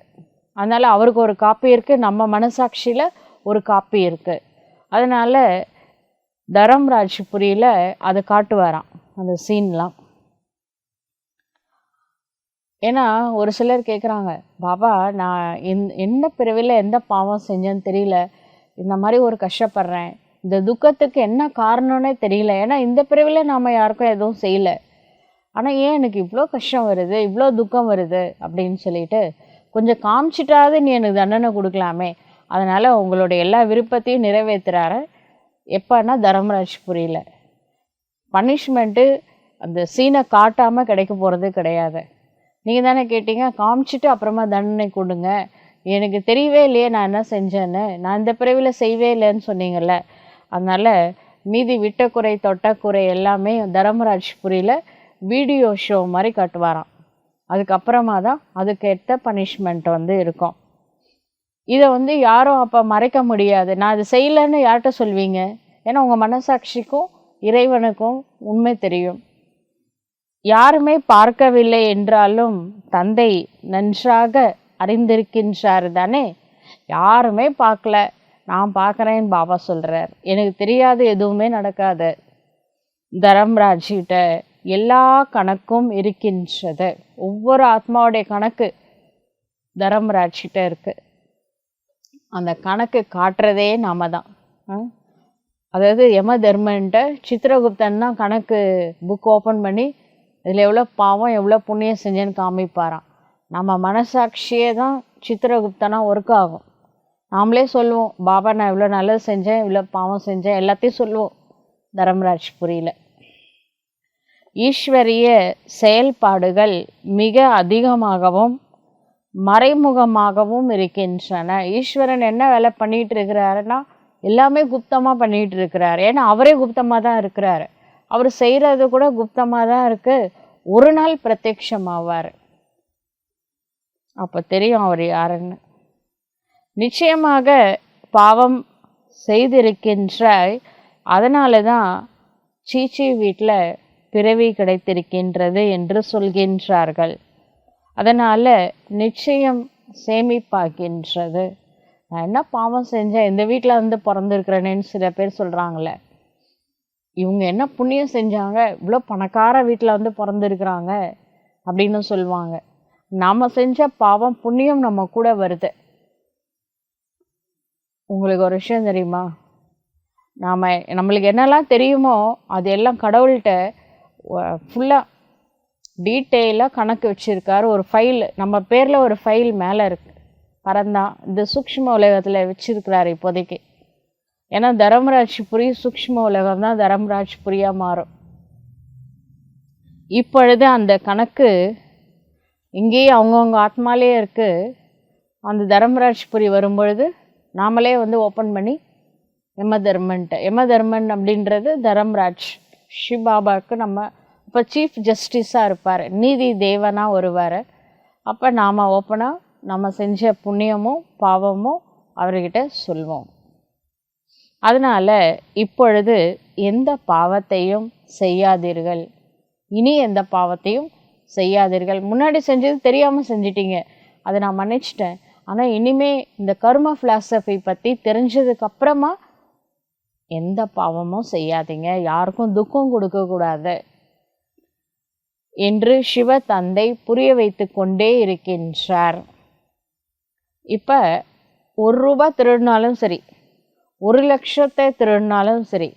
அதனால் அவருக்கு ஒரு காப்பி இருக்குது, நம்ம மனசாட்சியில் ஒரு காப்பி இருக்குது. அதனால் தரம்ராஜ்புரியில் அதை காட்டுவாராம் அந்த சீன்லாம். ஏன்னா ஒரு சிலர் கேட்குறாங்க, பாபா நான் என்ன பிறவியில் எந்த பாவம் செஞ்சேன்னு தெரியல, இந்த மாதிரி ஒரு கஷ்டப்படுறேன், இந்த துக்கத்துக்கு என்ன காரணம்னே தெரியல. ஏன்னா இந்த பிறவியில் நாம் யாருக்கும் எதுவும் செய்யலை, ஆனால் ஏன் எனக்கு இவ்வளோ கஷ்டம் வருது, இவ்வளோ துக்கம் வருது அப்படின்னு சொல்லிட்டு கொஞ்சம் காமிச்சிட்டாவது நீ எனக்கு தண்டனை கொடுக்கலாமே. அதனால் உங்களுடைய எல்லா விருப்பத்தையும் நிறைவேற்றுறாரு. எப்போன்னா தரம்ராஜ்புரியில். பனிஷ்மெண்ட்டு அந்த சீனை காட்டாமல் கிடைக்க போகிறது கிடையாது. நீங்கள் தானே கேட்டீங்க, காமிச்சிட்டு அப்புறமா தண்டனை கொடுங்க, எனக்கு தெரியவே இல்லையே நான் என்ன செஞ்சேன்னு, நான் இந்த பிறவியில் செய்வே இல்லைன்னு சொன்னீங்கல்ல. அதனால் மீதி விட்ட குறை தொட்ட குறை எல்லாமே தரம்ராஜ்புரியில் வீடியோ ஷோ மாதிரி காட்டுவாராம். அதுக்கப்புறமா தான் அதுக்கேற்ற பனிஷ்மெண்ட் வந்து இருக்கும். இதை வந்து யாரும் அப்போ மறைக்க முடியாது. நான் இது செய்யலைன்னு யார்கிட்ட சொல்வீங்க? ஏன்னா உங்கள் மனசாட்சிக்கும் இறைவனுக்கும் உண்மை தெரியும். யாருமே பார்க்கவில்லை என்றாலும் தந்தை நன்றாக அறிந்திருக்கின்றார் தானே. யாருமே பார்க்கல, நான் பார்க்குறேன்னு பாபா சொல்கிறார். எனக்கு தெரியாது, எதுவுமே நடக்காது. தரம்ராஜ்கிட்ட எல்லா கணக்கும் இருக்கின்றது. ஒவ்வொரு ஆத்மாவுடைய கணக்கு தரம்ராஜ்கிட்ட இருக்கு. அந்த கணக்கு காட்டுறதே நாம தான். அதாவது யம தர்மன்ட்ட சித்திரகுப்தன் தான் கணக்கு புக் ஓப்பன் பண்ணி இதில் எவ்வளோ பாவம் எவ்வளோ புண்ணியம் செஞ்சேன்னு காமிப்பாராம். நம்ம மனசாட்சியே தான் சித்திரகுப்தனாக ஒர்க் ஆகும். நாமளே சொல்லுவோம், பாபா நான் இவ்வளோ நல்லது செஞ்சேன், இவ்வளோ பாவம் செஞ்சேன், எல்லாத்தையும் சொல்லுவோம் தரம்ராஜ்புரியில். ஈஸ்வரிய செயல்பாடுகள் மிக அதிகமாகவும் மறைமுகமாகவும் இருக்கின்றன. ஈஸ்வரன் என்ன வேலை பண்ணிகிட்டு இருக்கிறாருன்னா எல்லாமே குப்தமாக பண்ணிகிட்டு இருக்கிறார். ஏன்னா அவரே குப்தமாக தான் இருக்கிறாரு. அவர் செய்கிறது கூட குப்தமாக தான் இருக்குது. ஒரு நாள் பிரத்யட்சமாவார், அப்போ தெரியும் அவர் யாருன்னு. நிச்சயமாக பாவம் செய்திருக்கின்றாய், அதனால தான் சீச்சி வீட்டில் பிறவி கிடைத்திருக்கின்றது என்று சொல்கின்றார்கள். அதனால் நிச்சயம் சேமிப்பாகின்றது. நான் என்ன பாவம் செஞ்சேன், இந்த வீட்டில் வந்து பிறந்திருக்கிறேன்னு சில பேர் சொல்கிறாங்களே, இவங்க என்ன புண்ணியம் செஞ்சாங்க, இவ்வளோ பணக்கார வீட்டில் வந்து பிறந்திருக்கிறாங்க அப்படின்னு சொல்லுவாங்க. நாம் செஞ்ச பாவம் புண்ணியம் நம்ம கூட வருது. உங்களுக்கு ஒரு விஷயம் தெரியுமா, நம்மளுக்கு என்னெல்லாம் தெரியுமோ அது எல்லாம் கடவுள்கிட்ட ஃபுல்லாக டீட்டெயிலாக கணக்கு வச்சுருக்காரு. ஒரு ஃபைல் நம்ம பேரில் ஒரு ஃபைல் மேலே இருக்குது, பரந்தான் இந்த சூக்ஷ்ம உலகத்தில் வச்சுருக்கிறாரு இப்போதைக்கு. ஏன்னா தரம்ராஜ்புரி சூக்ஷ்ம உலகம் தான் தரம்ராஜ்புரியாக மாறும். இப்பொழுது அந்த கணக்கு இங்கேயே அவங்கவுங்க ஆத்மாலே இருக்குது. அந்த தரம்ராஜ்புரி வரும்பொழுது நாமளே வந்து ஓப்பன் பண்ணி யம தர்மன் அப்படின்றது தரம்ராஜ் ஷிபாபாவுக்கு நம்ம இப்போ சீஃப் ஜஸ்டிஸாக இருப்பார், நீதி தேவனாக வருவார். அப்போ நாம் ஓப்பனாக நம்ம செஞ்ச புண்ணியமும் பாவமும் அவர்கிட்ட சொல்வோம். அதனால் இப்பொழுது எந்த பாவத்தையும் செய்யாதீர்கள், இனி எந்த பாவத்தையும் செய்யாதீர்கள். முன்னாடி செஞ்சது தெரியாமல் செஞ்சிட்டீங்க, அதை நான் மன்னிச்சிட்டேன். ஆனால் இனிமே இந்த கர்ம ஃபிலாசபி பற்றி தெரிஞ்சதுக்கு அப்புறமா எந்த பாவமும் செய்யாதீங்க, யாருக்கும் துக்கம் கொடுக்கக்கூடாது என்று சிவ தந்தை புரிய வைத்து கொண்டே இருக்கின்றார். இப்போ 1 ரூபாய் திருடினாலும் சரி, 1 லட்சத்தை திருடினாலும் சரி,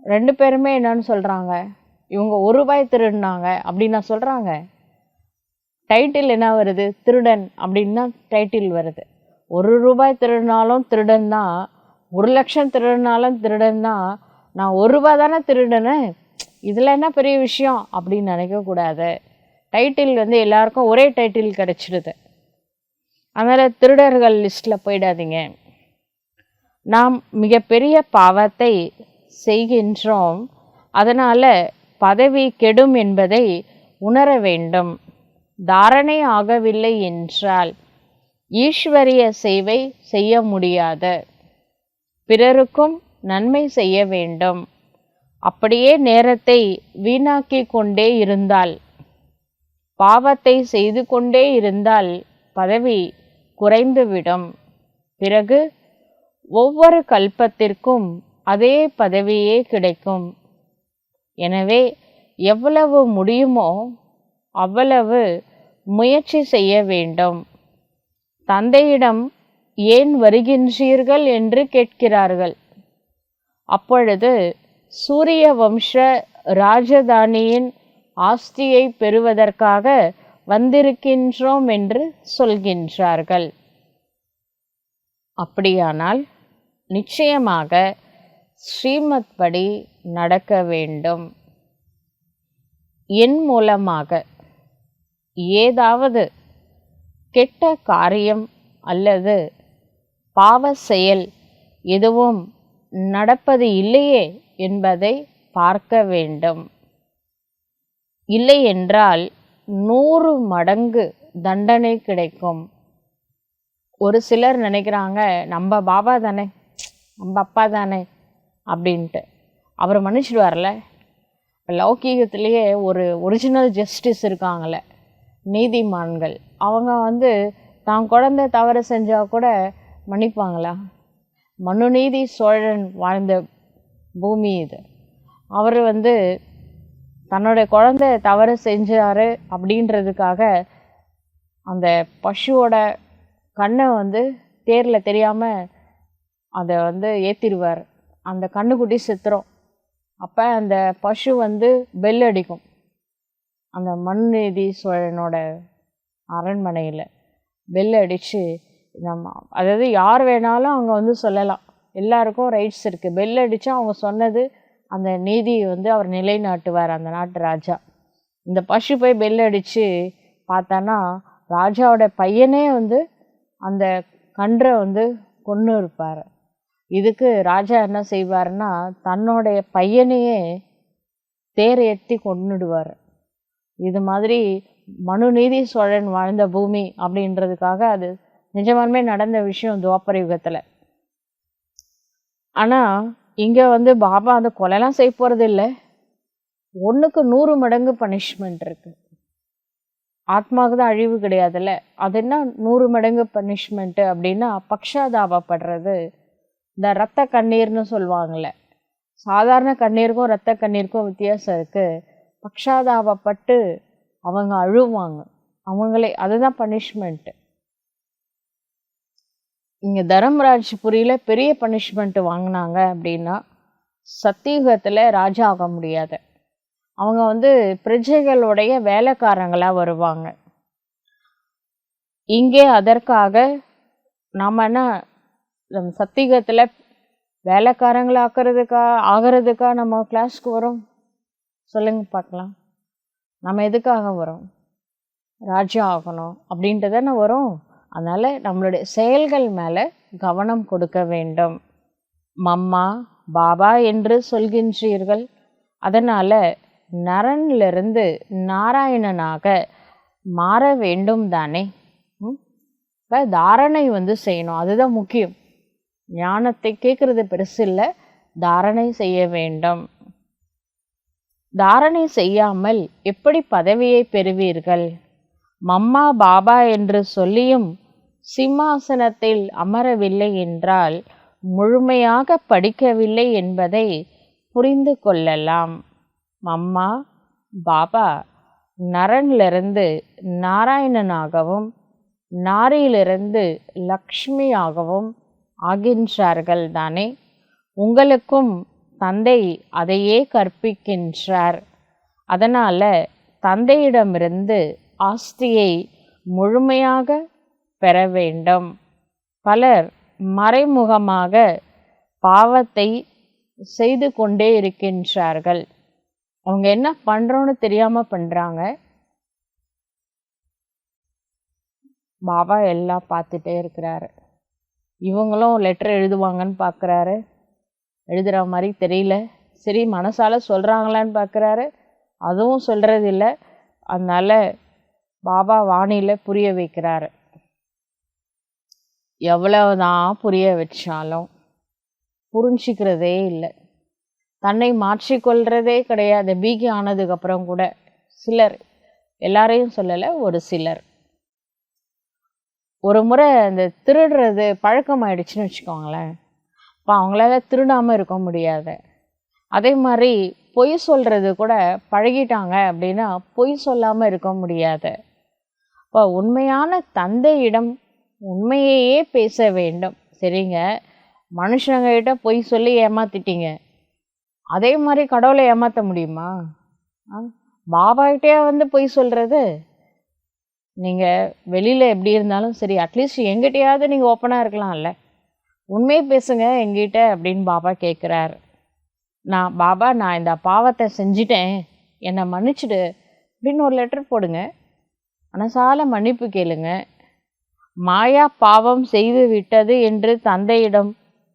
2 பேருமே என்னன்னு சொல்கிறாங்க, இவங்க 1 ரூபாய் திருடினாங்க அப்படின்னு நான் சொல்கிறாங்க. டைட்டில் என்ன வருது? திருடன் அப்படின்னு தான் டைட்டில் வருது. 1 ரூபாய் திருடினாலும் திருடன் தான், 1 லட்சம் திருடினாலும் திருடன் தான். நான் 1 ரூபாய் தானே திருடினேன், இதில் என்ன பெரிய விஷயம் அப்படின்னு நினைக்கக்கூடாது. டைட்டில் எல்லாருக்கும் ஒரே டைட்டில் கிடச்சிடுது. அதனால் திருடர்கள் லிஸ்ட்டில் போயிடாதீங்க. நாம் மிகப்பெரிய பாவத்தை செய்கின்றோம், அதனால் பதவி கெடும் என்பதை உணர வேண்டும். தாரணை ஆகவில்லை என்றால் ஈஸ்வரிய சேவை செய்ய முடியாது. பிறருக்கும் நன்மை செய்ய வேண்டும். அப்படியே நேரத்தை வீணாக்கி கொண்டே இருந்தால், பாவத்தை செய்து கொண்டே இருந்தால் பதவி குறைந்துவிடும். பிறகு ஒவ்வொரு கல்பத்திற்கும் அதே பதவியே கிடைக்கும். எனவே எவ்வளவு முடியுமோ அவ்வளவு முயற்சி செய்ய வேண்டும். தந்தையிடம் ஏன் வருகின்றீர்கள் என்று கேட்கிறார்கள். அப்பொழுது சூரிய வம்ச ராஜதானியின் ஆஸ்தியை பெறுவதற்காக வந்திருக்கின்றோம் என்று சொல்கின்றார்கள். அப்படியானால் நிச்சயமாக ஸ்ரீமத் படி நடக்க வேண்டும். என் மூலமாக ஏதாவது கெட்ட காரியம் அல்லது பாவ செயல் எதுவும் நடப்பது இல்லையே என்பதை பார்க்க வேண்டும். இல்லை என்றால் 100 மடங்கு தண்டனை கிடைக்கும். ஒரு சிலர் நினைக்கிறாங்க, நம்ம பாபா தானே, நம்ம அப்பா தானே அப்படின்ட்டு, அவர் மன்னிச்சிடுவார்ல. லௌகீகத்திலேயே ஒரு ஒரிஜினல் ஜஸ்டிஸ் இருக்காங்களே, நீதிமான்கள், அவங்க தான் குழந்தை தவறு செஞ்சால் கூட மன்னிப்பாங்களா? மனுநீதி சோழன் வாழ்ந்த பூமி இது. அவர் தன்னுடைய குழந்தை தவறு செஞ்சார் அப்படின்றதுக்காக அந்த பசுவோட கண்ணை தேரில் தெரியாமல் அதை ஏற்றிடுவார். அந்த கண்ணுக்குட்டி செத்துரும். அப்போ அந்த பசு பெல் அடிக்கும். அந்த மனுநீதி சோழனோட அரண்மனையில் பெல் அடித்து, அதாவது யார் வேணாலும் அங்கே சொல்லலாம், எல்லாருக்கும் ரைட்ஸ் இருக்குது. பெல் அடித்தா அவங்க சொன்னது அந்த நீதியை அவர் நிலைநாட்டுவார், அந்த நாட்டு ராஜா. இந்த பசு போய் பெல் அடித்து பார்த்தானா ராஜாவோட பையனே அந்த கன்றை கொன்று இருப்பார். இதுக்கு ராஜா என்ன செய்வார்னா, தன்னுடைய பையனையே தேர் ஏற்றி கொன்னுடுவார். இது மாதிரி மனுநீதி சோழன் வாழ்ந்த பூமி அப்படின்றதுக்காக அது நிஜமானமே நடந்த விஷயம் துவாபர யுகத்தில். ஆனால் இங்கே பாபா அந்த கொலைலாம் செய்ய போகிறது இல்லை. 1க்கு 100 மடங்கு பனிஷ்மெண்ட் இருக்குது. ஆத்மாவுக்கு தான் அழிவு கிடையாதுல்ல, அது என்ன 100 மடங்கு பனிஷ்மெண்ட்டு அப்படின்னா, பக்ஷாதாபப்படுறது. இந்த இரத்த கண்ணீர்னு சொல்லுவாங்கள்ல, சாதாரண கண்ணீருக்கும் இரத்த கண்ணீருக்கும் வித்தியாசம் இருக்குது. பக்ஷாதாபப்பட்டு அவங்க அழுவாங்க, அவங்களே, அதுதான் பனிஷ்மெண்ட்டு. இங்கே தர்மராஜ்புரியில் பெரிய பனிஷ்மெண்ட்டு வாங்கினாங்க அப்படின்னா, சத்தியுகத்தில் ராஜா ஆக முடியாது. அவங்க பிரஜைகளுடைய வேலைக்காரங்களாக வருவாங்க. இங்கே அதற்காக நாம் என்ன சத்தியுகத்தில் ஆகிறதுக்கா நம்ம கிளாஸ்க்கு வரோம்? சொல்லுங்க பார்க்கலாம். நம்ம எதுக்காக வரோம்? ராஜா ஆகணும் அப்படின்ட்டு தானே வரோம். அதனால் நம்மளுடைய செயல்கள் மேலே கவனம் கொடுக்க வேண்டும். மம்மா பாபா என்று சொல்கின்றீர்கள், அதனால் நரனிலிருந்து நாராயணனாக மாற வேண்டும் தானே. இப்போ தாரணை செய்யணும், அதுதான் முக்கியம். ஞானத்தை கேட்குறது பெருசு இல்லை, தாரணை செய்ய வேண்டும். தாரணை செய்யாமல் எப்படி பதவியை பெறுவீர்கள்? மம்மா பாபா என்று சொல்லியும் சிம்மாசனத்தில் அமரவில்லை என்றால் முழுமையாக படிக்கவில்லை என்பதை புரிந்து கொள்ளலாம். மம்மா பாபா நரனிலிருந்து நாராயணனாகவும் நாரியிலிருந்து லக்ஷ்மியாகவும் ஆகின்றார்கள் தானே. உங்களுக்கும் தந்தை அதையே கற்பிக்கின்றார். அதனால தந்தையிடமிருந்து ஆஸ்தியை முழுமையாக பெற வேண்டும். பலர் மறைமுகமாக பாவத்தை செய்து கொண்டே இருக்கின்றார்கள். அவங்க என்ன பண்றோன்னு தெரியாம பண்றாங்க. பாபா எல்லாம் பார்த்துட்டே இருக்கிறாரு. இவங்களும் லெட்டர் எழுதுவாங்கன்னு பார்க்குறாரு, எழுதுகிற மாதிரி தெரியல. சரி மனசால சொல்கிறாங்களான்னு பார்க்குறாரு, அதுவும் சொல்கிறது இல்லை. அதனால் பாபா வாணியில் புரிய வைக்கிறாரு. எவ்வளவுதான் புரிய வச்சாலும் புரிஞ்சிக்கிறதே இல்லை. தன்னை மாற்றிக்கொள்கிறதே கிடையாது. பீகி ஆனதுக்கப்புறம் கூட சிலர், எல்லாரையும் சொல்லலை, ஒரு சிலர் ஒரு முறை இந்த திருடுறது பழக்கமாயிடுச்சுன்னு வச்சுக்கோங்களேன். இப்போ அவங்களால திருடாமல் இருக்க முடியாது. அதே மாதிரி பொய் சொல்கிறது கூட பழகிட்டாங்க அப்படின்னா பொய் சொல்லாமல் இருக்க முடியாது. இப்போ உண்மையான தந்தையிடம் உண்மையையே பேச வேண்டும். சரிங்க, மனுஷங்ககிட்ட பொய் சொல்லி ஏமாத்திட்டீங்க, அதே மாதிரி கடவுளை ஏமாற்ற முடியுமா? பாபாகிட்டே வந்து பொய் சொல்கிறது. நீங்கள் வெளியில் எப்படி இருந்தாலும் சரி, அட்லீஸ்ட் எங்கிட்டையாவது நீங்கள் ஓப்பனாக இருக்கலாம்ல, உண்மையை பேசுங்க எங்கிட்ட அப்படின்னு பாபா கேட்குறாரு. நான் இந்த பாவத்தை செஞ்சிட்டேன், என்னை மன்னிச்சுடு அப்படின்னு ஒரு லெட்டர் போடுங்க, மனசால மன்னிப்பு கேளுங்க. மாயா பாவம் செய்து விட்டது என்று தந்தையிடம்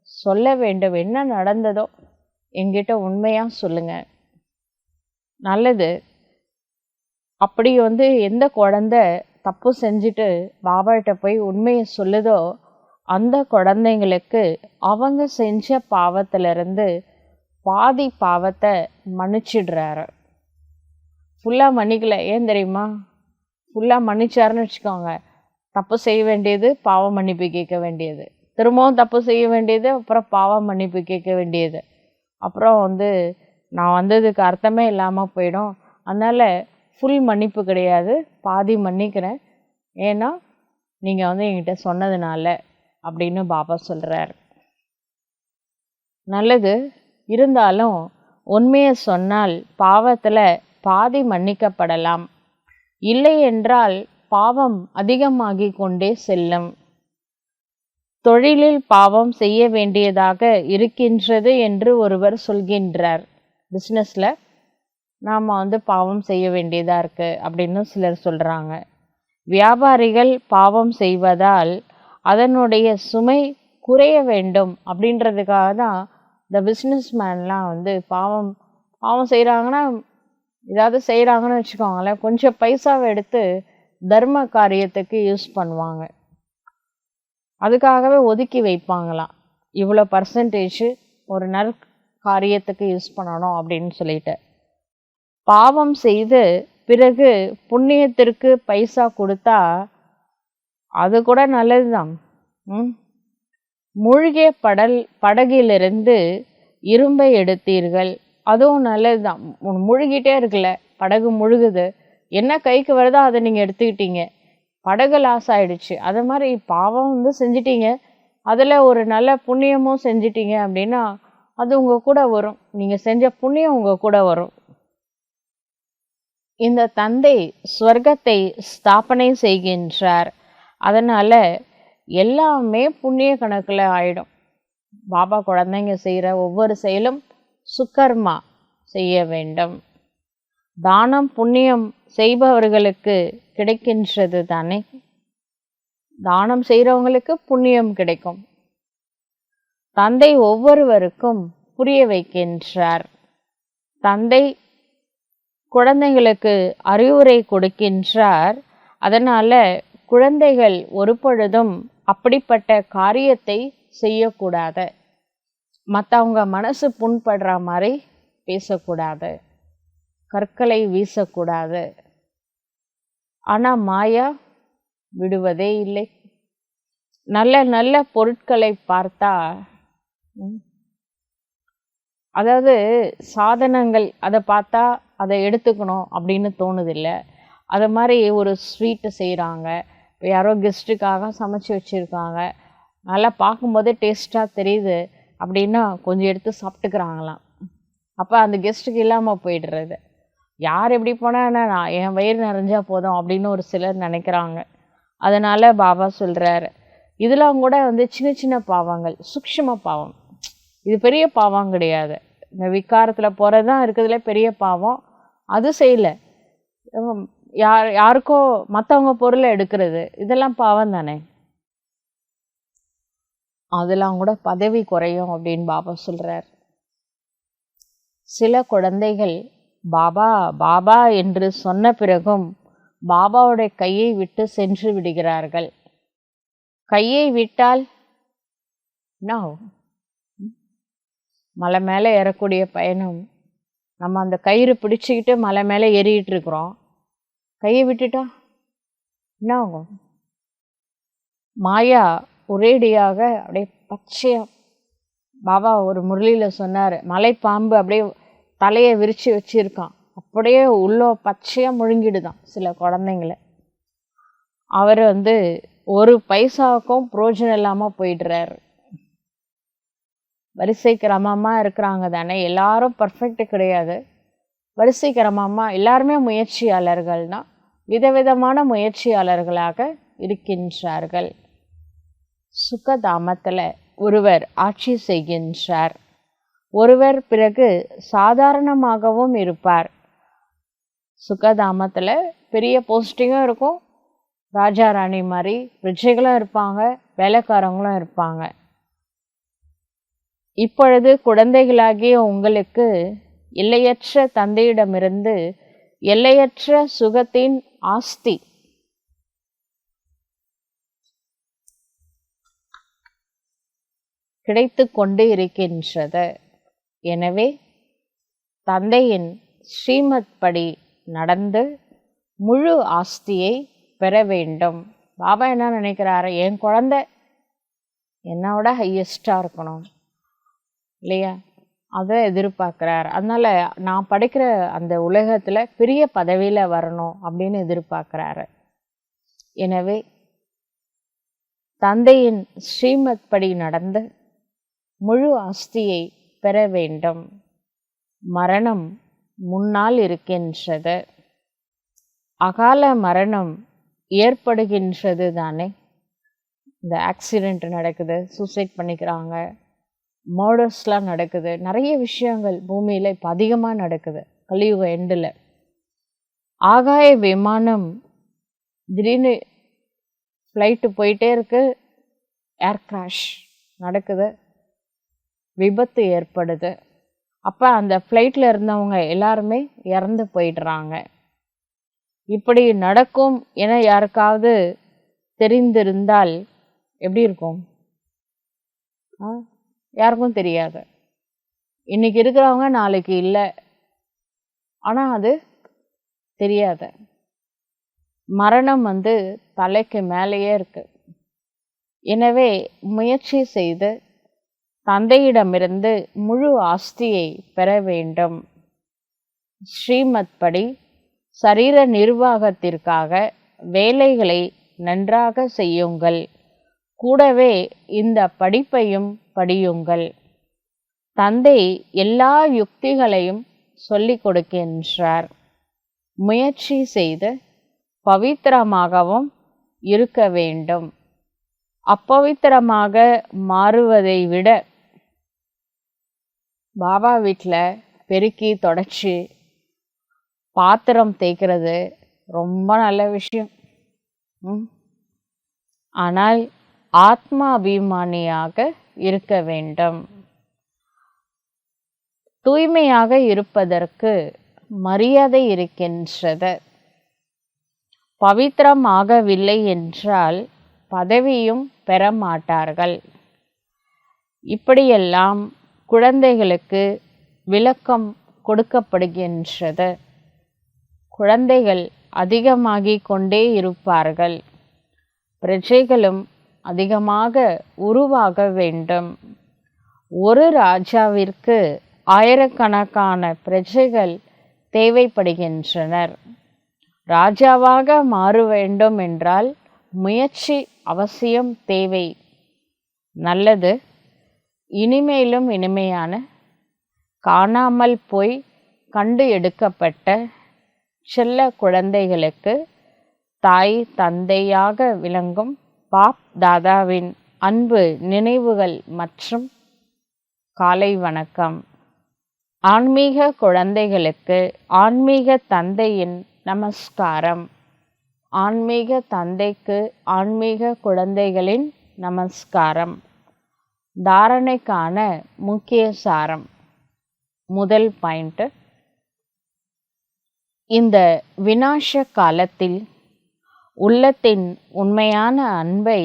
சொல்ல வேண்டும். என்ன நடந்ததோ என்கிட்ட உண்மையாக சொல்லுங்க. நல்லது. அப்படி எந்த குழந்தை தப்பு செஞ்சுட்டு பாபாகிட்ட போய் உண்மையை சொல்லுதோ அந்த குழந்தைங்களுக்கு அவங்க செஞ்ச பாவத்திலிருந்து பாதி பாவத்தை மன்னிச்சிடுறாரு. ஃபுல்லாக மன்னிக்கல. ஏன் தெரியுமா? ஃபுல்லாக மன்னிச்சாருன்னு வச்சுக்கோங்க, தப்பு செய்ய வேண்டியது, பாவம் மன்னிப்பு கேட்க வேண்டியது, திரும்பவும் தப்பு செய்ய வேண்டியது, அப்புறம் பாவம் மன்னிப்பு கேட்க வேண்டியது, அப்புறம் நான் வந்ததுக்கு அர்த்தமே இல்லாமல் போயிடும். அதனால் ஃபுல் மன்னிப்பு கிடையாது, பாதி மன்னிக்கிறேன், ஏன்னா நீங்கள் என்கிட்ட சொன்னதுனால அப்படின்னு பாபா சொல்கிறார். நல்லது. இருந்தாலும் உண்மையை சொன்னால் பாவத்தில் பாதி மன்னிக்கப்படலாம். இல்லை என்றால் பாவம் அதிகமாகி கொண்டே செல்லும். தொழிலில் பாவம் செய்ய வேண்டியதாக இருக்கின்றது என்று ஒருவர் சொல்கின்றார். பிஸ்னஸில் நாம் பாவம் செய்ய வேண்டியதாக இருக்குது அப்படின்னு சிலர் சொல்கிறாங்க. வியாபாரிகள் பாவம் செய்வதால் அதனுடைய சுமை குறைய வேண்டும் அப்படின்றதுக்காக தான் இந்த பிஸ்னஸ் மேன்லாம் பாவம் செய்கிறாங்கன்னா, ஏதாவது செய்கிறாங்கன்னு வச்சுக்கோங்களேன், கொஞ்சம் பைசாவை எடுத்து தர்ம காரியத்துக்கு யூஸ் பண்ணுவாங்க. அதுக்காகவே ஒதுக்கி வைப்பாங்களாம், இவ்வளோ பர்சன்டேஜ் ஒரு காரியத்துக்கு யூஸ் பண்ணணும் அப்படின்னு சொல்லிட்டு. பாவம் செய்து பிறகு புண்ணியத்திற்கு பைசா கொடுத்தா அது கூட நல்லது தான். மூழ்கிய படகிலிருந்து இரும்பை எடுத்தீர்கள், அதுவும் நல்லது தான். முழுகிட்டே இருக்குல்ல, படகு முழுகுது, என்ன கைக்கு வருதோ அதை நீங்கள் எடுத்துக்கிட்டீங்க, படகு லாஸ் ஆயிடுச்சு. அது மாதிரி பாவம் செஞ்சிட்டீங்க, அதில் ஒரு நல்ல புண்ணியமும் செஞ்சிட்டீங்க அப்படின்னா அது உங்கள் கூட வரும். நீங்கள் செஞ்ச புண்ணியம் உங்கள் கூட வரும். இந்த தந்தை ஸ்வர்க்கத்தை ஸ்தாபனை செய்கின்றார். அதனால் எல்லாமே புண்ணிய கணக்கில் ஆயிடும். பாபா குழந்தைங்க செய்கிற ஒவ்வொரு செயலும் சுக்கர்மா செய்ய வேண்டும். தானம் புண்ணியம் செய்பவர்களுக்கு கிடைக்கின்றது தானே. தானம் செய்கிறவங்களுக்கு புண்ணியம் கிடைக்கும். தந்தை ஒவ்வொருவருக்கும் புரிய வைக்கின்றார். தந்தை குழந்தைகளுக்கு அறிவுரை கொடுக்கின்றார். அதனால் குழந்தைகள் ஒரு பொழுதும் அப்படிப்பட்ட காரியத்தை செய்யக்கூடாது. மற்றவங்க மனசு புண்படுற மாதிரி பேசக்கூடாது. கற்களை வீசக்கூடாது. ஆனால் மாயா விடுவதே இல்லை. நல்ல நல்ல பொருட்களை பார்த்தா, அதாவது சாதனங்கள், அதை பார்த்தா அதை எடுத்துக்கணும் அப்படின்னு தோணுதில்லை. அது மாதிரி ஒரு ஸ்வீட்டு செய்கிறாங்க, இப்போ யாரோ கெஸ்ட்டுக்காக சமைச்சு வச்சுருக்காங்க, நல்லா பார்க்கும்போதே டேஸ்ட்டாக தெரியுது அப்படின்னா கொஞ்சம் எடுத்து சாப்பிட்டுக்கிறாங்களாம். அப்போ அந்த கெஸ்ட்டுக்கு இல்லாமல் போயிடுறது. யார் எப்படி போனால் நான் என் வயிறு நிறைஞ்சா போதும் அப்படின்னு ஒரு சிலர் நினைக்கிறாங்க. அதனால் பாபா சொல்கிறாரு, இதெல்லாம் கூட சின்ன சின்ன பாவங்கள், சூக்ஷ்ம பாவம். இது பெரிய பாவம் கிடையாது. இந்த விகாரத்தில் போகிறது தான் இருக்கிறதுல பெரிய பாவம். அது செய்யலை. யாருக்கோ மற்றவங்க பொருளை எடுக்கிறது, இதெல்லாம் பாவம் தானே. அதெல்லாம் கூட பதவி குறையும் அப்படின்னு பாபா சொல்கிறார். சில குழந்தைகள் பாபா பாபா என்று சொன்ன பிறகும் பாபாவுடைய கையை விட்டு சென்று விடுகிறார்கள். கையை விட்டால் மலை மேலே ஏறக்கூடிய பயணம், நம்ம அந்த கயிறு பிடிச்சிக்கிட்டு மலை மேலே ஏறிக்கிட்டு இருக்கிறோம். கையை விட்டுட்டா என்ன ஆகும்? மாயா ஒரேடியாக அப்படியே பச்சையாக, பாபா ஒரு முரளியில் சொன்னார், மலைப்பாம்பு அப்படியே தலையை விரித்து வச்சுருக்கான், அப்படியே உள்ள பச்சையாக முழுங்கிடுதான் சில குழந்தைங்களை. அவர் ஒரு பைசாவுக்கும் புரோஜனம் இல்லாமல் போயிடுறாரு. வரிசை கிரமமாக இருக்கிறாங்க தானே, எல்லாரும் பர்ஃபெக்ட் கிடையாது. வரிசை கிரமமாக எல்லாருமே முயற்சியாளர்கள் தான், விதவிதமான முயற்சியாளர்களாக இருக்கின்றார்கள். சுகதாமத்தில் ஒருவர் ஆட்சி செய்கின்றார், ஒருவர் பிறகு சாதாரணமாகவும் இருப்பார். சுகதாமத்தில் பெரிய போஸ்டிங்கும் இருக்கும், ராஜா ராணி மாதிரி பிரஜைகளும் இருப்பாங்க, வேலைக்காரங்களும் இருப்பாங்க. இப்பொழுது குழந்தைகளாகிய உங்களுக்கு எல்லையற்ற தந்தையிடமிருந்து எல்லையற்ற சுகத்தின் ஆஸ்தி கிடைத்து கொண்டு இருக்கின்றது. எனவே தந்தையின் ஸ்ரீமத் படி நடந்து முழு ஆஸ்தியை பெற வேண்டும். பாபா என்ன நினைக்கிறாரு? என் குழந்தை என்னோட ஹையஸ்டாக இருக்கணும் இல்லையா, அதை எதிர்பார்க்குறாரு. அதனால் நான் படிக்கிற அந்த உலகத்தில் பெரிய பதவியில் வரணும் அப்படின்னு எதிர்பார்க்குறாரு. எனவே தந்தையின் ஸ்ரீமத் படி நடந்து முழு ஆஸ்தியை பெற வேண்டும். மரணம் முன்னால் இருக்கின்றது. அகால மரணம் ஏற்படுகின்றது தானே. இந்த ஆக்சிடெண்ட் நடக்குது, சூசைட் பண்ணிக்கிறாங்க, மர்டர்ஸ்லாம் நடக்குது, நிறைய விஷயங்கள் பூமியில் இப்போ அதிகமாக நடக்குது கலியுக எண்டில். ஆகாய விமானம் திடீர்னு ஃப்ளைட்டு போயிட்டே இருக்கு, ஏர் கிராஷ் நடக்குது, விபத்து ஏற்படுது. அப்போ அந்த ஃப்ளைட்டில் இருந்தவங்க எல்லாருமே இறந்து போயிடுறாங்க. இப்படி நடக்கும் என யாருக்காவது தெரிந்திருந்தால் எப்படி இருக்கும்? யாருக்கும் தெரியாது. இன்னைக்கு இருக்கிறவங்க நாளைக்கு இல்லை, ஆனால் அது தெரியாது. மரணம் தலைக்கு மேலேயே இருக்கு. எனவே முயற்சி செய்து தந்தையிடமிருந்து முழு ஆஸ்தியை பெற வேண்டும். ஸ்ரீமத் படி சரீர நிர்வாகத்திற்காக வேலைகளை நன்றாக செய்யுங்கள். கூடவே இந்த படிப்பையும் படியுங்கள். தந்தை எல்லா யுக்திகளையும் சொல்லிக் கொடுக்கின்றார். முயற்சி செய்து பவித்திரமாகவும் இருக்க வேண்டும். அப்பவித்திரமாக மாறுவதை விட பாபா வீட்டில் பெருக்கி தொடச்சி பாத்திரம் தேய்க்கிறது ரொம்ப நல்ல விஷயம். ஆனால் ஆத்மா அபிமானியாக இருக்க வேண்டும். தூய்மையாக இருப்பதற்கு மரியாதை இருக்கின்றது. பவித்திரம் ஆகவில்லை என்றால் பதவியும் பெற மாட்டார்கள். இப்படியெல்லாம் குழந்தைகளுக்கு விளக்கம் கொடுக்கப்படுகின்றது. குழந்தைகள் அதிகமாகிக் கொண்டே இருப்பார்கள். பிரஜைகளும் அதிகமாக உருவாக வேண்டும். ஒரு ராஜாவிற்கு ஆயிரக்கணக்கான பிரஜைகள் தேவைப்படுகின்றனர். ராஜாவாக மாற வேண்டும் என்றால் முயற்சி அவசியம் தேவை. நல்லது. இனிமேலும் இனிமையான காணாமல் போய் கண்டு எடுக்கப்பட்ட செல்ல குழந்தைகளுக்கு தாய் தந்தையாக விளங்கும் பாப் தாதாவின் அன்பு நினைவுகள் மற்றும் காலை வணக்கம். ஆன்மீக குழந்தைகளுக்கு ஆன்மீக தந்தையின் நமஸ்காரம். ஆன்மீக தந்தைக்கு ஆன்மீக குழந்தைகளின் நமஸ்காரம். தாரணைக்கான முக்கிய சாரம். முதல் பாயிண்ட், இந்த விநாச காலத்தில் உள்ளத்தின் உண்மையான அன்பை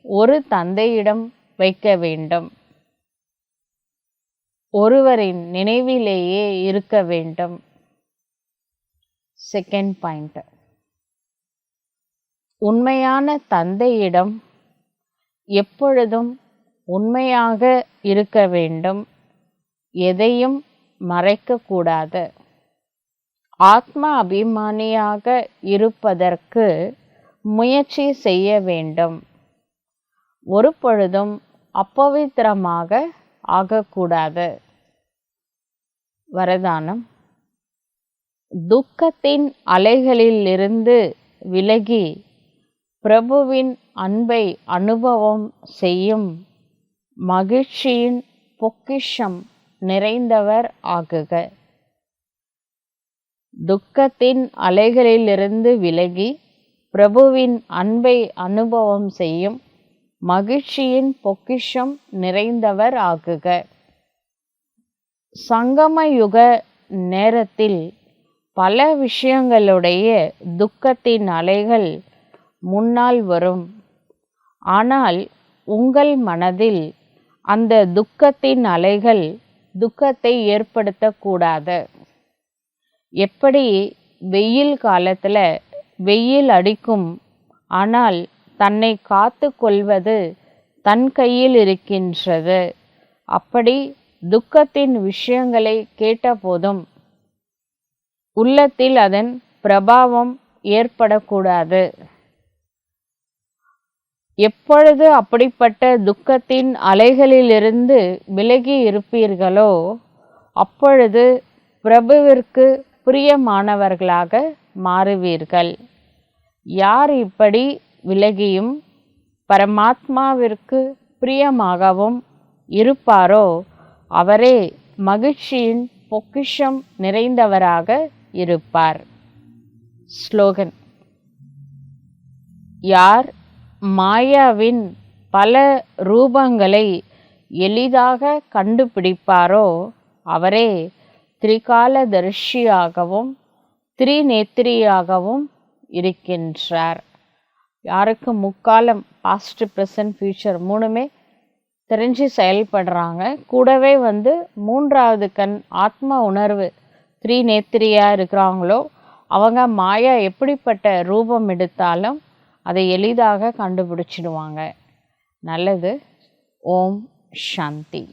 ஒரு தந்தையிடம் வைக்க வேண்டும். ஒருவரின் நினைவிலேயே இருக்க வேண்டும். செகண்ட் பாயிண்ட், உண்மையான தந்தையிடம் எப்பொழுதும் உண்மையாக இருக்க வேண்டும். எதையும் மறைக்கக்கூடாது. ஆத்ம அபிமானியாக இருப்பதற்கு முயற்சி செய்ய வேண்டும். ஒரு பொழுதும் அப்பவித்திரமாக ஆகக்கூடாது. வரதானம், துக்கத்தின் அலைகளிலிருந்து விலகி பிரபுவின் அன்பை அனுபவம் செய்யும் மகிழ்ச்சியின் பொக்கிஷம் நிறைந்தவர் ஆகுக. துக்கத்தின் அலைகளிலிருந்து விலகி பிரபுவின் அன்பை அனுபவம் செய்யும் மகிழ்ச்சியின் பொக்கிஷம் நிறைந்தவர் ஆகுக. சங்கமயுக நேரத்தில் பல விஷயங்களுடைய துக்கத்தின் அலைகள் முன்னால் வரும். ஆனால் உங்கள் மனதில் அந்த துக்கத்தின் அலைகள் துக்கத்தை ஏற்படுத்தக்கூடாது. எப்படி வெயில் காலத்தில் வெயில் அடிக்கும், ஆனால் தன்னை காத்து கொள்வது தன் கையில் இருக்கின்றது. அப்படி துக்கத்தின் விஷயங்களை கேட்டபோதும் உள்ளத்தில் அதன் பிரபாவம் ஏற்படக்கூடாது. எப்பொழுது அப்படிப்பட்ட துக்கத்தின் அலைகளிலிருந்து விலகி இருப்பீர்களோ அப்பொழுது பிரபுவிற்கு பிரியமானவர்களாக மாறுவீர்கள். யார் இப்படி விலகியும் பரமாத்மாவிற்கு பிரியமாகவும் இருப்பாரோ அவரே மகிழ்ச்சியின் பொக்கிஷம் நிறைந்தவராக இருப்பார். ஸ்லோகன், யார் மாயாவின் பல ரூபங்களை எளிதாக கண்டுபிடிப்பாரோ அவரே திரிகாலதர்ஷியாகவும் திரிநேத்திரியாகவும் இருக்கின்றார். யாருக்கு முக்காலம் பாஸ்ட் ப்ரெசன்ட் ஃபியூச்சர் மூணுமே தெரிஞ்சு செயல்படுறாங்க, கூடவே மூன்றாவது கண் ஆத்ம உணர்வு திரிநேத்திரியா இருக்கிறாங்களோ அவங்க மாயா எப்படிப்பட்ட ரூபம் எடுத்தாலும் அதை எளிதாக கண்டுபிடிச்சிடுவாங்க. நல்லது. ஓம் சாந்தி.